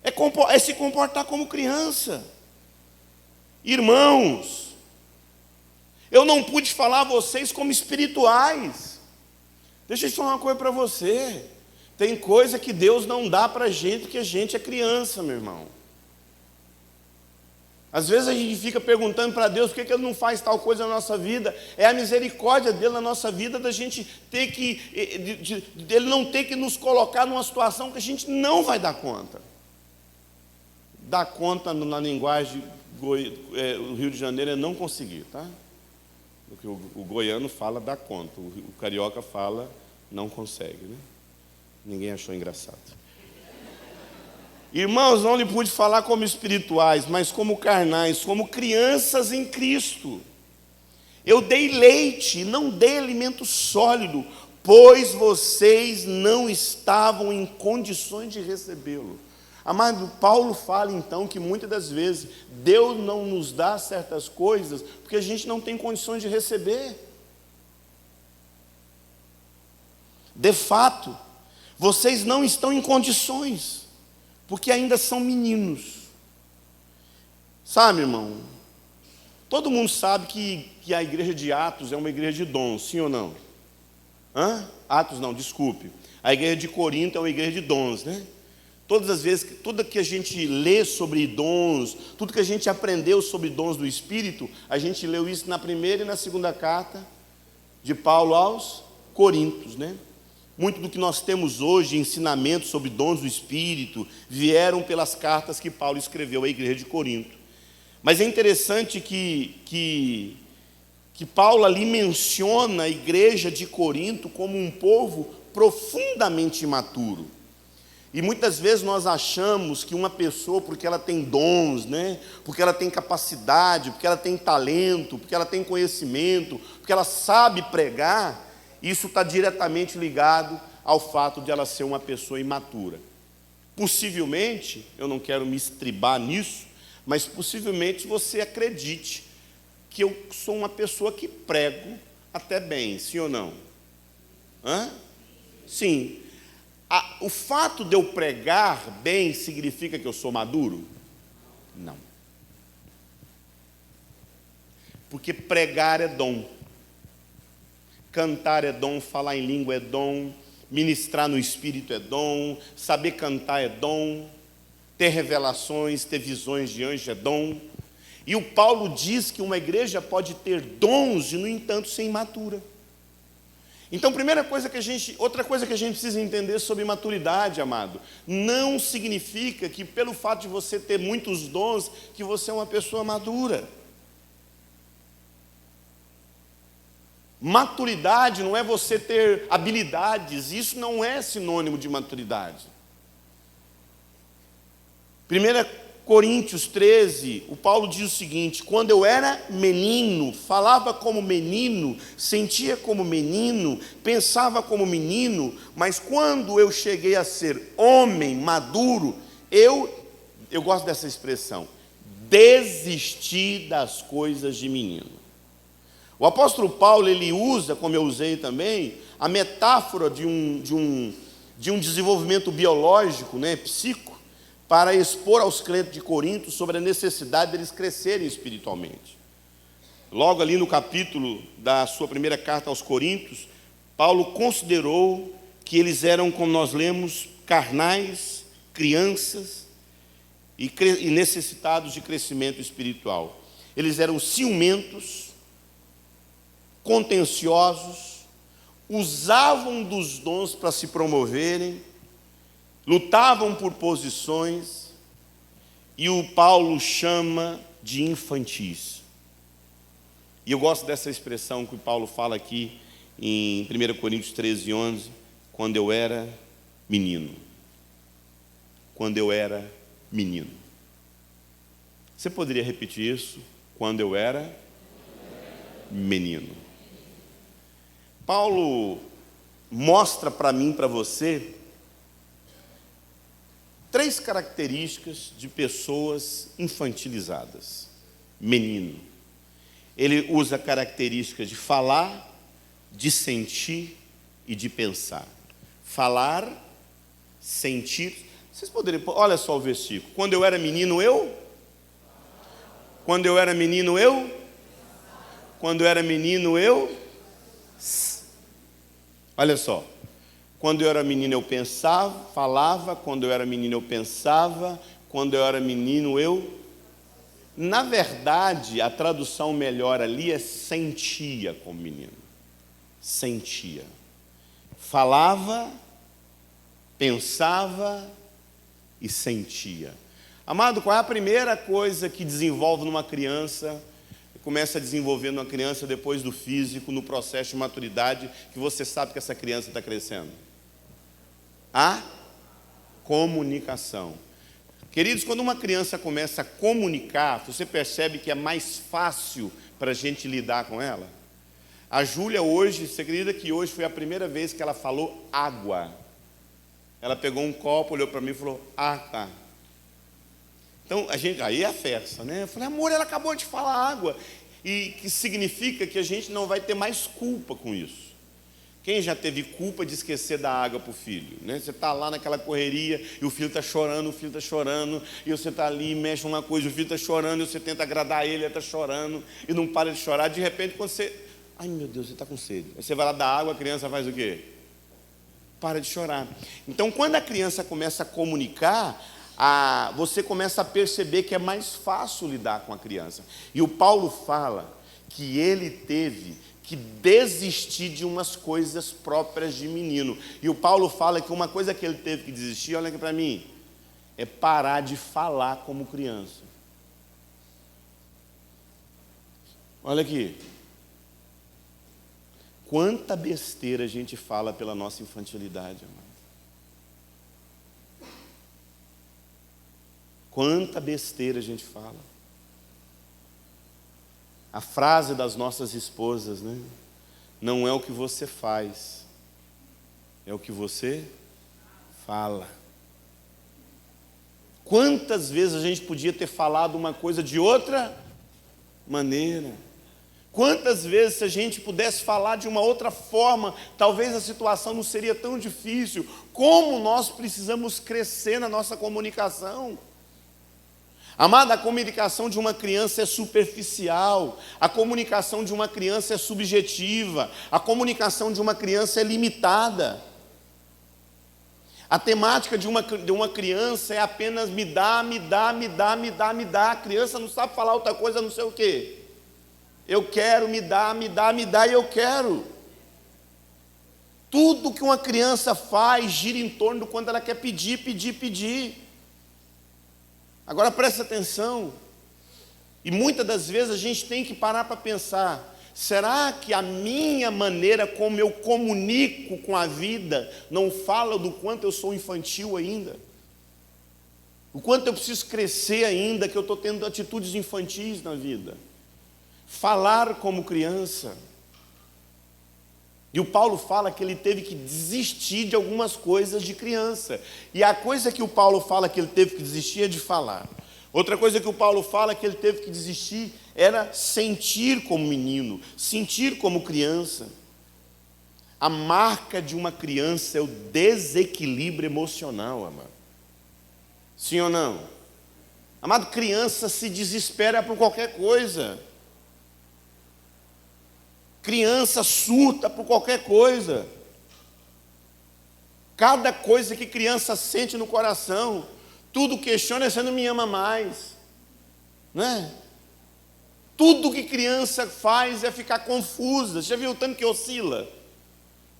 É se comportar como criança. Irmãos, eu não pude falar a vocês como espirituais. Deixa eu falar uma coisa para você. Tem coisa que Deus não dá para a gente, porque a gente é criança, meu irmão. Às vezes a gente fica perguntando para Deus por que Ele não faz tal coisa na nossa vida. É a misericórdia dele na nossa vida, da gente ter que, Ele não ter que nos colocar numa situação que a gente não vai dar conta. Dar conta na linguagem do Rio de Janeiro é não conseguir, tá? Porque o goiano fala dá conta, o carioca fala não consegue, né? Ninguém achou engraçado. Irmãos, não lhe pude falar como espirituais, mas como carnais, como crianças em Cristo. Eu dei leite, não dei alimento sólido, pois vocês não estavam em condições de recebê-lo. Amado, Paulo fala então que muitas das vezes Deus não nos dá certas coisas porque a gente não tem condições de receber. De fato, Vocês não estão em condições, porque ainda são meninos. Sabe, irmão, todo mundo sabe que a igreja de Atos é uma igreja de dons, sim ou não? Atos não, desculpe. A igreja de Corinto é uma igreja de dons, né? Todas as vezes, tudo que a gente lê sobre dons, tudo que a gente aprendeu sobre dons do Espírito, a gente leu isso na primeira e na segunda carta de Paulo aos Coríntios, né? Muito do que nós temos hoje, ensinamentos sobre dons do Espírito, vieram pelas cartas que Paulo escreveu à igreja de Corinto. Mas é interessante que Paulo ali menciona a igreja de Corinto como um povo profundamente imaturo. E muitas vezes nós achamos que uma pessoa, porque ela tem dons, né? Porque ela tem capacidade, porque ela tem talento, porque ela tem conhecimento, porque ela sabe pregar, isso está diretamente ligado ao fato de ela ser uma pessoa imatura. Possivelmente, eu não quero me estribar nisso, mas possivelmente você acredite que eu sou uma pessoa que prego até bem, sim ou não? Sim. O fato de eu pregar bem significa que eu sou maduro? Não. Porque pregar é dom. Cantar é dom, falar em língua é dom, ministrar no Espírito é dom, saber cantar é dom, ter revelações, ter visões de anjo é dom. E o Paulo diz que uma igreja pode ter dons e, no entanto, ser imatura. Então, outra coisa que a gente precisa entender sobre maturidade, amado, não significa que pelo fato de você ter muitos dons, que você é uma pessoa madura. Maturidade não é você ter habilidades, isso não é sinônimo de maturidade. 1 Coríntios 13, o Paulo diz o seguinte: quando eu era menino, falava como menino, sentia como menino, pensava como menino, mas quando eu cheguei a ser homem maduro, eu gosto dessa expressão, desisti das coisas de menino. O apóstolo Paulo, ele usa, como eu usei também, a metáfora de um desenvolvimento biológico, né, psico, para expor aos crentes de Corinto sobre a necessidade deles crescerem espiritualmente. Logo ali no capítulo da sua primeira carta aos Coríntios, Paulo considerou que eles eram, como nós lemos, carnais, crianças e necessitados de crescimento espiritual. Eles eram ciumentos, contenciosos, usavam dos dons para se promoverem, lutavam por posições, e o Paulo chama de infantis. E eu gosto dessa expressão que o Paulo fala aqui em 1 Coríntios 13, 11, quando eu era menino. Quando eu era menino. Você poderia repetir isso? Quando eu era menino. Paulo mostra para mim, para você, 3 características de pessoas infantilizadas. Menino. Ele usa características de falar, de sentir e de pensar. Falar, sentir. Vocês poderiam, olha só o versículo. Quando eu era menino, Quando eu era menino, Quando eu era menino, Olha só. Quando eu era menino eu pensava, falava, quando eu era menino eu pensava, quando eu era menino Na verdade, a tradução melhor ali é sentia como menino. Sentia. Falava, pensava e sentia. Amado, qual é a primeira coisa que desenvolve numa criança, começa a desenvolver numa criança depois do físico, no processo de maturidade, que você sabe que essa criança está crescendo? A comunicação. Queridos, quando uma criança começa a comunicar, você percebe que é mais fácil para a gente lidar com ela? A Júlia hoje, você acredita que hoje foi a primeira vez que ela falou água? Ela pegou um copo, olhou para mim e falou, tá. Então, aí é a festa, né? Eu falei, amor, ela acabou de falar água. E que significa que a gente não vai ter mais culpa com isso. Quem já teve culpa de esquecer da água para o filho? Né? Você está lá naquela correria e o filho está chorando, e você está ali, mexe uma coisa, o filho está chorando, e você tenta agradar ele está chorando, e não para de chorar. De repente, quando você... Ai, meu Deus, você está com sede. Aí você vai lá dar água, a criança faz o quê? Para de chorar. Então, quando a criança começa a comunicar, você começa a perceber que é mais fácil lidar com a criança. E o Paulo fala que ele teve que desistir de umas coisas próprias de menino. E o Paulo fala que uma coisa que ele teve que desistir, olha aqui para mim, é parar de falar como criança. Olha aqui. Quanta besteira a gente fala pela nossa infantilidade, amado. Quanta besteira a gente fala. A frase das nossas esposas, né? Não é o que você faz, é o que você fala. Quantas vezes a gente podia ter falado uma coisa de outra maneira? Quantas vezes, se a gente pudesse falar de uma outra forma, talvez a situação não seria tão difícil. Como nós precisamos crescer na nossa comunicação. Amada, a comunicação de uma criança é superficial, a comunicação de uma criança é subjetiva, a comunicação de uma criança é limitada. A temática de uma criança é apenas me dá. A criança não sabe falar outra coisa, não sei o quê. Eu quero, me dá e eu quero. Tudo que uma criança faz gira em torno do quando ela quer pedir. Agora presta atenção, e muitas das vezes a gente tem que parar para pensar, será que a minha maneira como eu comunico com a vida não fala do quanto eu sou infantil ainda? O quanto eu preciso crescer ainda, que eu estou tendo atitudes infantis na vida? Falar como criança. E o Paulo fala que ele teve que desistir de algumas coisas de criança. E a coisa que o Paulo fala que ele teve que desistir é de falar. Outra coisa que o Paulo fala que ele teve que desistir era sentir como menino, sentir como criança. A marca de uma criança é o desequilíbrio emocional, amado. Sim ou não? Amado, criança se desespera por qualquer coisa. Criança surta por qualquer coisa. Cada coisa que criança sente no coração, tudo questiona, você não me ama mais, não é? Tudo que criança faz é ficar confusa. Você já viu o tanto que oscila?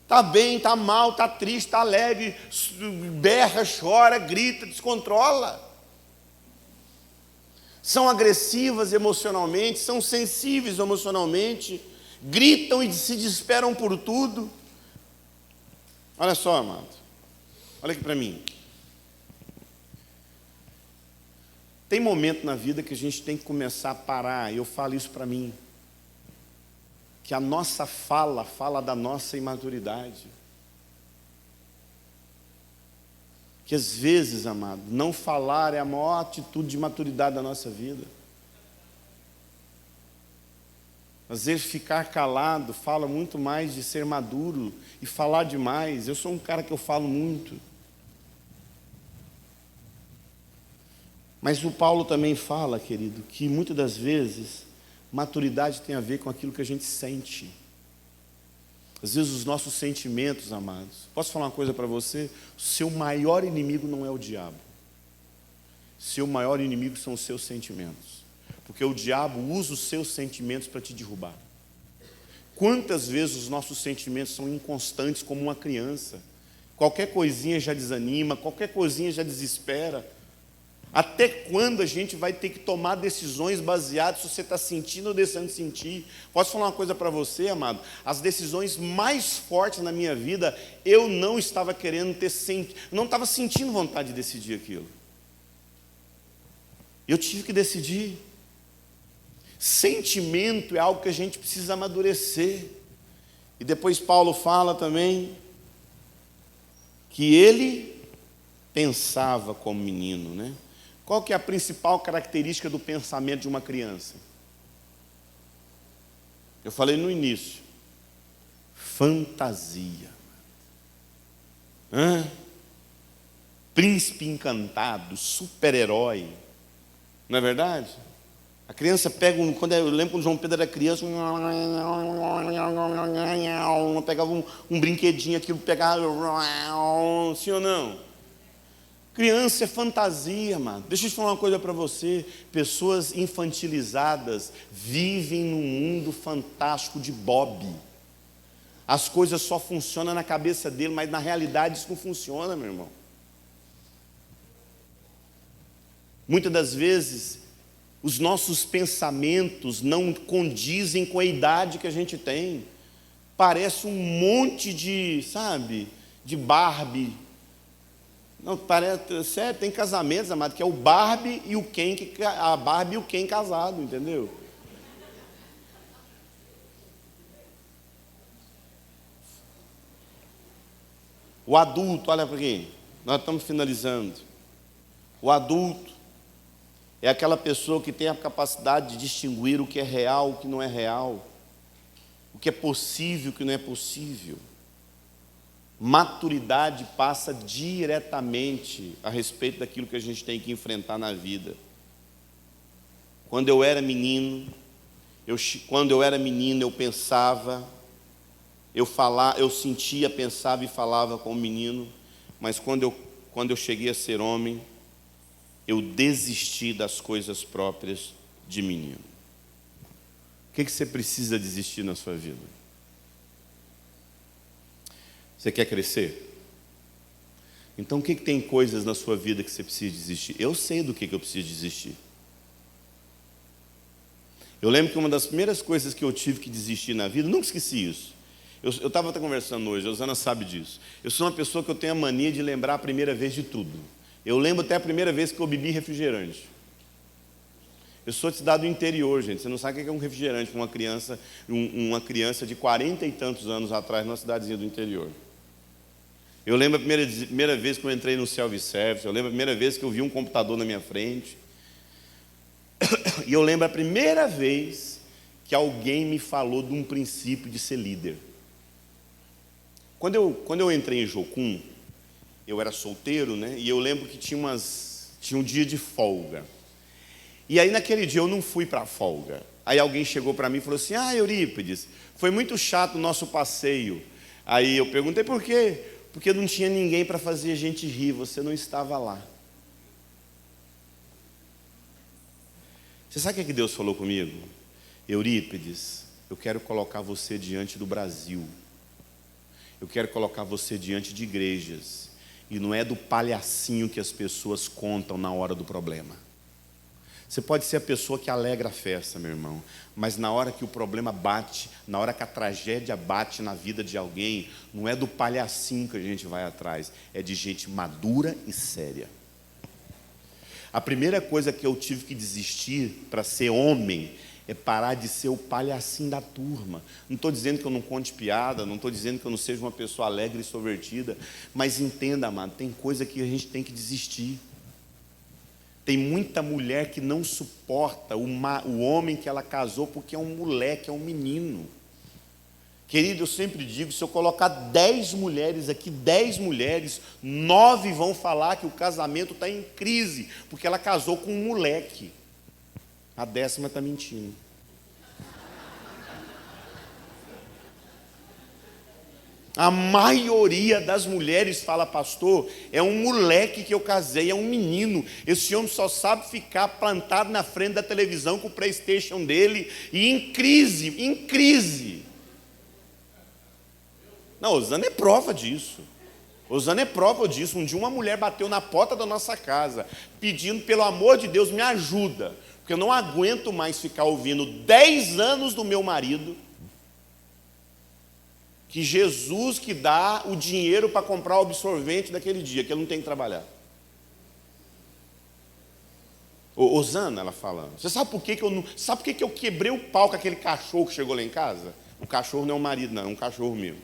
Está bem, está mal, está triste, está alegre, berra, chora, grita, descontrola. São agressivas emocionalmente, são sensíveis emocionalmente, gritam e se desesperam por tudo. Olha só, amado, olha aqui para mim. Tem momento na vida que a gente tem que começar a parar, e eu falo isso para mim, que a nossa fala da nossa imaturidade. Que às vezes, amado, não falar é a maior atitude de maturidade da nossa vida. Às vezes ficar calado fala muito mais de ser maduro e falar demais. Eu sou um cara que eu falo muito. Mas o Paulo também fala, querido, que muitas das vezes maturidade tem a ver com aquilo que a gente sente. Às vezes os nossos sentimentos, amados. Posso falar uma coisa para você? O seu maior inimigo não é o diabo. Seu maior inimigo são os seus sentimentos. Porque o diabo usa os seus sentimentos para te derrubar. Quantas vezes os nossos sentimentos são inconstantes como uma criança? Qualquer coisinha já desanima, qualquer coisinha já desespera. Até quando a gente vai ter que tomar decisões baseadas se você está sentindo ou deixando de sentir? Posso falar uma coisa para você, amado? As decisões mais fortes na minha vida, eu não estava querendo não estava sentindo vontade de decidir aquilo. Eu tive que decidir. Sentimento é algo que a gente precisa amadurecer. E depois Paulo fala também que ele pensava como menino, né? Qual que é a principal característica do pensamento de uma criança? Eu falei no início. fantasia. Príncipe encantado, super-herói. Não é verdade? A criança pega eu lembro quando João Pedro era criança, pegava um brinquedinho, aquilo pegava, sim ou não? Criança é fantasia, mano. Deixa eu te falar uma coisa para você. Pessoas infantilizadas vivem num mundo fantástico de Bob. As coisas só funcionam na cabeça dele, mas na realidade isso não funciona, meu irmão. Muitas das vezes, os nossos pensamentos não condizem com a idade que a gente tem. Parece um monte de, de Barbie. Não, parece, sério, tem casamentos, amado, que é o Barbie e o Ken, a Barbie e o Ken casado, entendeu? O adulto, olha para aqui, nós estamos finalizando. O adulto é aquela pessoa que tem a capacidade de distinguir o que é real, o que não é real, o que é possível, o que não é possível. Maturidade passa diretamente a respeito daquilo que a gente tem que enfrentar na vida. Quando eu era menino, eu pensava, eu sentia, pensava e falava como menino, mas quando eu cheguei a ser homem, eu desisti das coisas próprias de menino. O que você precisa desistir na sua vida? Você quer crescer? Então o que tem coisas na sua vida que você precisa desistir? Eu sei do que eu preciso desistir. Eu lembro que uma das primeiras coisas que eu tive que desistir na vida, nunca esqueci isso. Eu estava até conversando hoje, a Osana sabe disso. Eu sou uma pessoa que eu tenho a mania de lembrar a primeira vez de tudo. Eu lembro até a primeira vez que eu bebi refrigerante. Eu sou de cidade do interior, gente. Você não sabe o que é um refrigerante para uma criança de 40 e tantos anos atrás, numa cidadezinha do interior. Eu lembro a primeira vez que eu entrei no self-service. Eu lembro a primeira vez que eu vi um computador na minha frente. E eu lembro a primeira vez que alguém me falou de um princípio de ser líder. Quando eu entrei em Jocum, eu era solteiro, né? E eu lembro que tinha um dia de folga. E aí naquele dia eu não fui para a folga. Aí alguém chegou para mim e falou assim: Eurípides, foi muito chato o nosso passeio. Aí eu perguntei por quê? Porque não tinha ninguém para fazer a gente rir, você não estava lá. Você sabe o que Deus falou comigo? Eurípides, eu quero colocar você diante do Brasil. Eu quero colocar você diante de igrejas. E não é do palhacinho que as pessoas contam na hora do problema. Você pode ser a pessoa que alegra a festa, meu irmão, mas na hora que o problema bate, na hora que a tragédia bate na vida de alguém, não é do palhacinho que a gente vai atrás, é de gente madura e séria. A primeira coisa que eu tive que desistir para ser homem é parar de ser o palhacinho da turma. Não estou dizendo que eu não conte piada, não estou dizendo que eu não seja uma pessoa alegre e extrovertida, mas entenda, amado, tem coisa que a gente tem que desistir. Tem muita mulher que não suporta o homem que ela casou porque é um moleque, é um menino. Querido, eu sempre digo, se eu colocar 10 mulheres aqui, 10 mulheres, 9 vão falar que o casamento está em crise, porque ela casou com um moleque. A 10ª está mentindo. A maioria das mulheres fala: pastor, é um moleque que eu casei, é um menino. Esse homem só sabe ficar plantado na frente da televisão com o PlayStation dele e em crise. Não, Osana é prova disso. Um dia uma mulher bateu na porta da nossa casa, pedindo: pelo amor de Deus, me ajuda, porque eu não aguento mais ficar ouvindo 10 anos do meu marido que Jesus que dá o dinheiro para comprar o absorvente daquele dia, que ele não tem que trabalhar. Osana, ela falando, você sabe por que eu quebrei o pau com aquele cachorro que chegou lá em casa? O cachorro não é o marido, não, é um cachorro meu.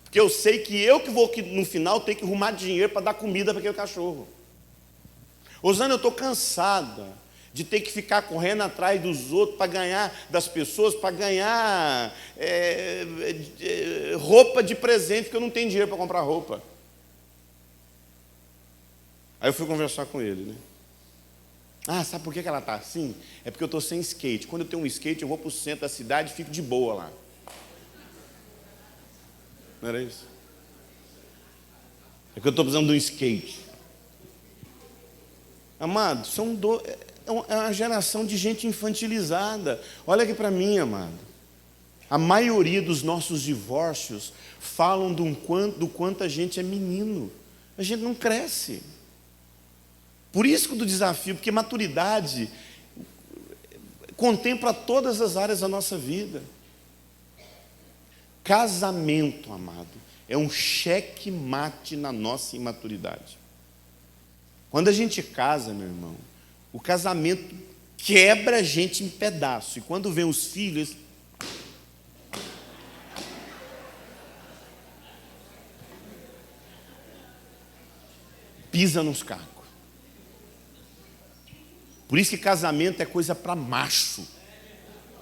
Porque eu sei que eu que vou, no final, ter que arrumar dinheiro para dar comida para aquele cachorro. Osana, eu estou cansada de ter que ficar correndo atrás dos outros para ganhar, das pessoas, para ganhar roupa de presente, porque eu não tenho dinheiro para comprar roupa. Aí eu fui conversar com ele, né? Ah, sabe por que ela está assim? É porque eu estou sem skate. Quando eu tenho um skate, eu vou para o centro da cidade e fico de boa lá. Não era isso? É que eu estou precisando de um skate. Amado, é uma geração de gente infantilizada. Olha aqui para mim, amado. A maioria dos nossos divórcios falam do quanto a gente é menino. A gente não cresce. Por isso que do desafio, porque maturidade contempla todas as áreas da nossa vida. Casamento, amado, é um cheque-mate na nossa imaturidade. Quando a gente casa, meu irmão, o casamento quebra a gente em pedaços. E quando vem os filhos, pisa nos cacos. Por isso que casamento é coisa para macho.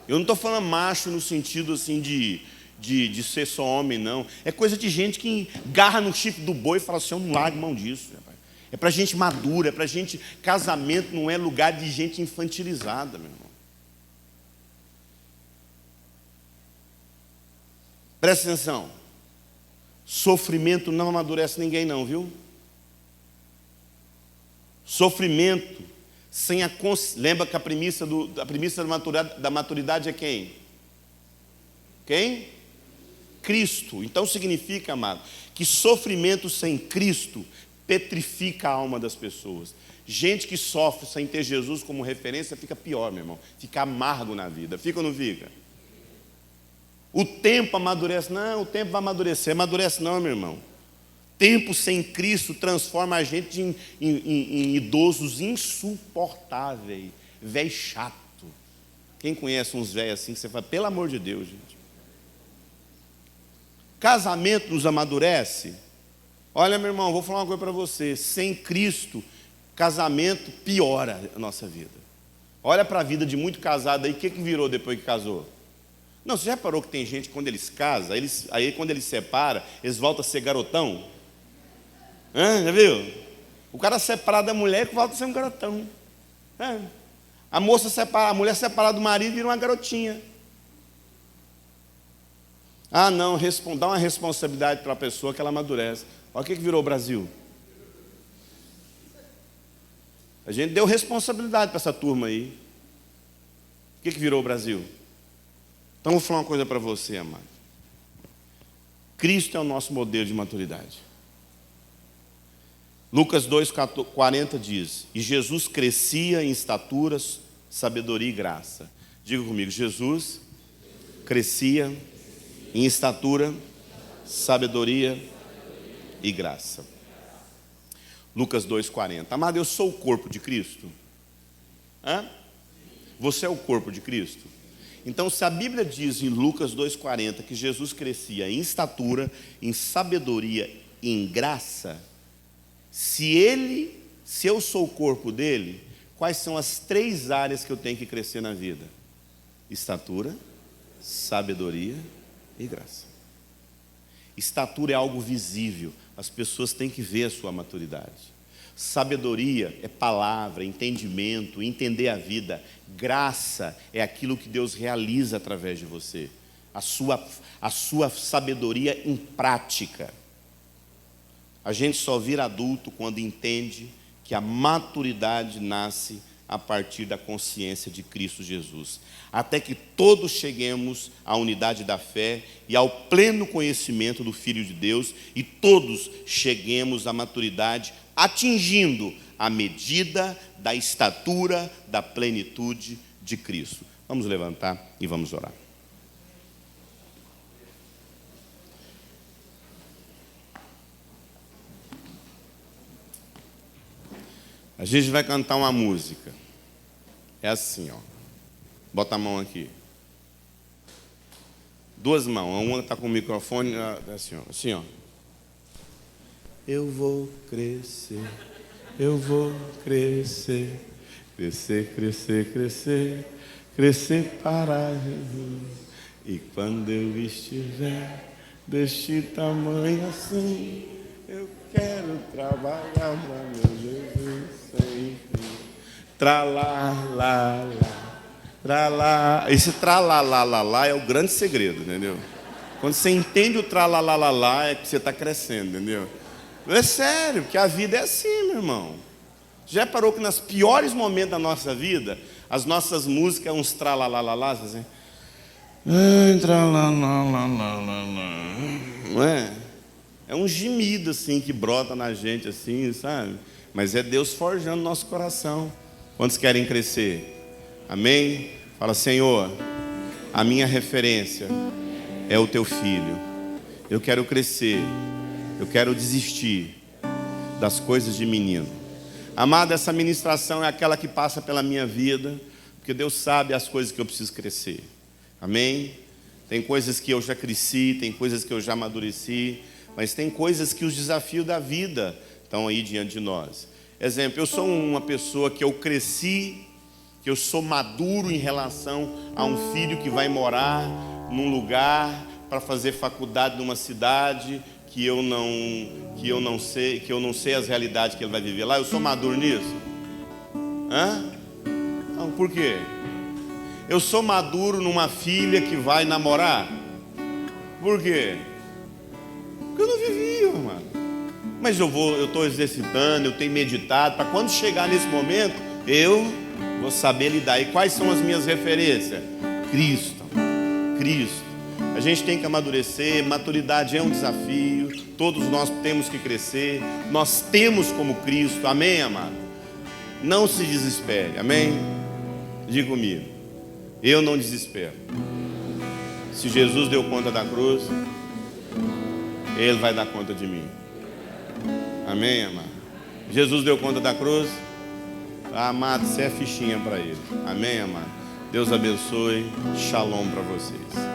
Eu não estou falando macho no sentido assim de ser só homem, não. É coisa de gente que garra no chifre do boi e fala assim, eu não largo mão disso. Rapaz. É para gente madura, é para gente... Casamento não é lugar de gente infantilizada, meu irmão. Presta atenção. Sofrimento não amadurece ninguém não, viu? Sofrimento sem a consciência. Lembra que a premissa da maturidade é quem? Quem? Cristo. Então significa, amado, que sofrimento sem Cristo petrifica a alma das pessoas. Gente que sofre sem ter Jesus como referência fica pior, meu irmão. Fica amargo na vida. Fica ou não fica? O tempo amadurece. Não, o tempo vai amadurecer. Amadurece não, meu irmão. Tempo sem Cristo transforma a gente em idosos insuportáveis, velho chato. Quem conhece uns velhos assim, que você fala, pelo amor de Deus, gente. Casamento nos amadurece. Olha, meu irmão, vou falar uma coisa para você. Sem Cristo, casamento piora a nossa vida. Olha para a vida de muito casado aí, o que virou depois que casou? Não, você já reparou que tem gente, quando eles casam, aí quando eles separam, eles voltam a ser garotão? Já viu? O cara separado da mulher que volta a ser um garotão. A mulher separada do marido vira uma garotinha. Ah, não, dá uma responsabilidade para a pessoa que ela amadurece. Olha o que virou o Brasil. A gente deu responsabilidade para essa turma aí. O que virou o Brasil? Então vou falar uma coisa para você, amado. Cristo é o nosso modelo de maturidade. Lucas 2,40 diz, e Jesus crescia em estatura, sabedoria e graça. Diga comigo, Jesus crescia em estatura, sabedoria e graça. Lucas 2,40. Amado, eu sou o corpo de Cristo? Você é o corpo de Cristo? Então, se a Bíblia diz em Lucas 2,40 que Jesus crescia em estatura, em sabedoria e em graça, se eu sou o corpo dele, quais são as 3 áreas que eu tenho que crescer na vida? Estatura, sabedoria e graça. Estatura é algo visível, as pessoas têm que ver a sua maturidade. Sabedoria é palavra, entendimento, entender a vida. Graça é aquilo que Deus realiza através de você. A sua sabedoria em prática. A gente só vira adulto quando entende que a maturidade nasce a partir da consciência de Cristo Jesus. Até que todos cheguemos à unidade da fé e ao pleno conhecimento do Filho de Deus e todos cheguemos à maturidade, atingindo a medida da estatura da plenitude de Cristo. Vamos levantar e vamos orar. A gente vai cantar uma música. É assim, ó. Bota a mão aqui. 2 mãos. Uma está com o microfone, assim, ó. Assim, ó. Eu vou crescer, Crescer, crescer, crescer, crescer para Jesus. E quando eu estiver deste tamanho assim, eu quero trabalhar para meu Jesus sempre. Tralá, lá, lá, tralá. Esse tralá, lá, lá, lá é o grande segredo, entendeu? Quando você entende o tralá, lá, lá, lá, é que você está crescendo, entendeu? É sério, porque a vida é assim, meu irmão. Já reparou que nos piores momentos da nossa vida, as nossas músicas são uns tralalalá, assim? Não é? É um gemido assim que brota na gente assim, sabe? Mas é Deus forjando nosso coração. Quantos querem crescer? Amém? Fala, Senhor, a minha referência é o teu filho. Eu quero crescer. Eu quero desistir das coisas de menino. Amado, essa ministração é aquela que passa pela minha vida, porque Deus sabe as coisas que eu preciso crescer. Amém? Tem coisas que eu já cresci, tem coisas que eu já amadureci, mas tem coisas que os desafios da vida estão aí diante de nós. Exemplo, eu sou uma pessoa que eu cresci, que eu sou maduro em relação a um filho que vai morar num lugar para fazer faculdade numa cidade que eu não sei as realidades que ele vai viver lá. Eu sou maduro nisso? Não, por quê? Eu sou maduro numa filha que vai namorar? Por quê? Porque eu não vivi, mano. Mas eu estou exercitando, eu tenho meditado, para quando chegar nesse momento, eu vou saber lidar. E quais são as minhas referências? Cristo. A gente tem que amadurecer, maturidade é um desafio, todos nós temos que crescer, nós temos como Cristo, amém, amado? Não se desespere, amém? Diga comigo, eu não desespero. Se Jesus deu conta da cruz, Ele vai dar conta de mim. Amém, amado? Jesus deu conta da cruz, amado, você é fichinha para Ele. Amém, amado? Deus abençoe, shalom para vocês.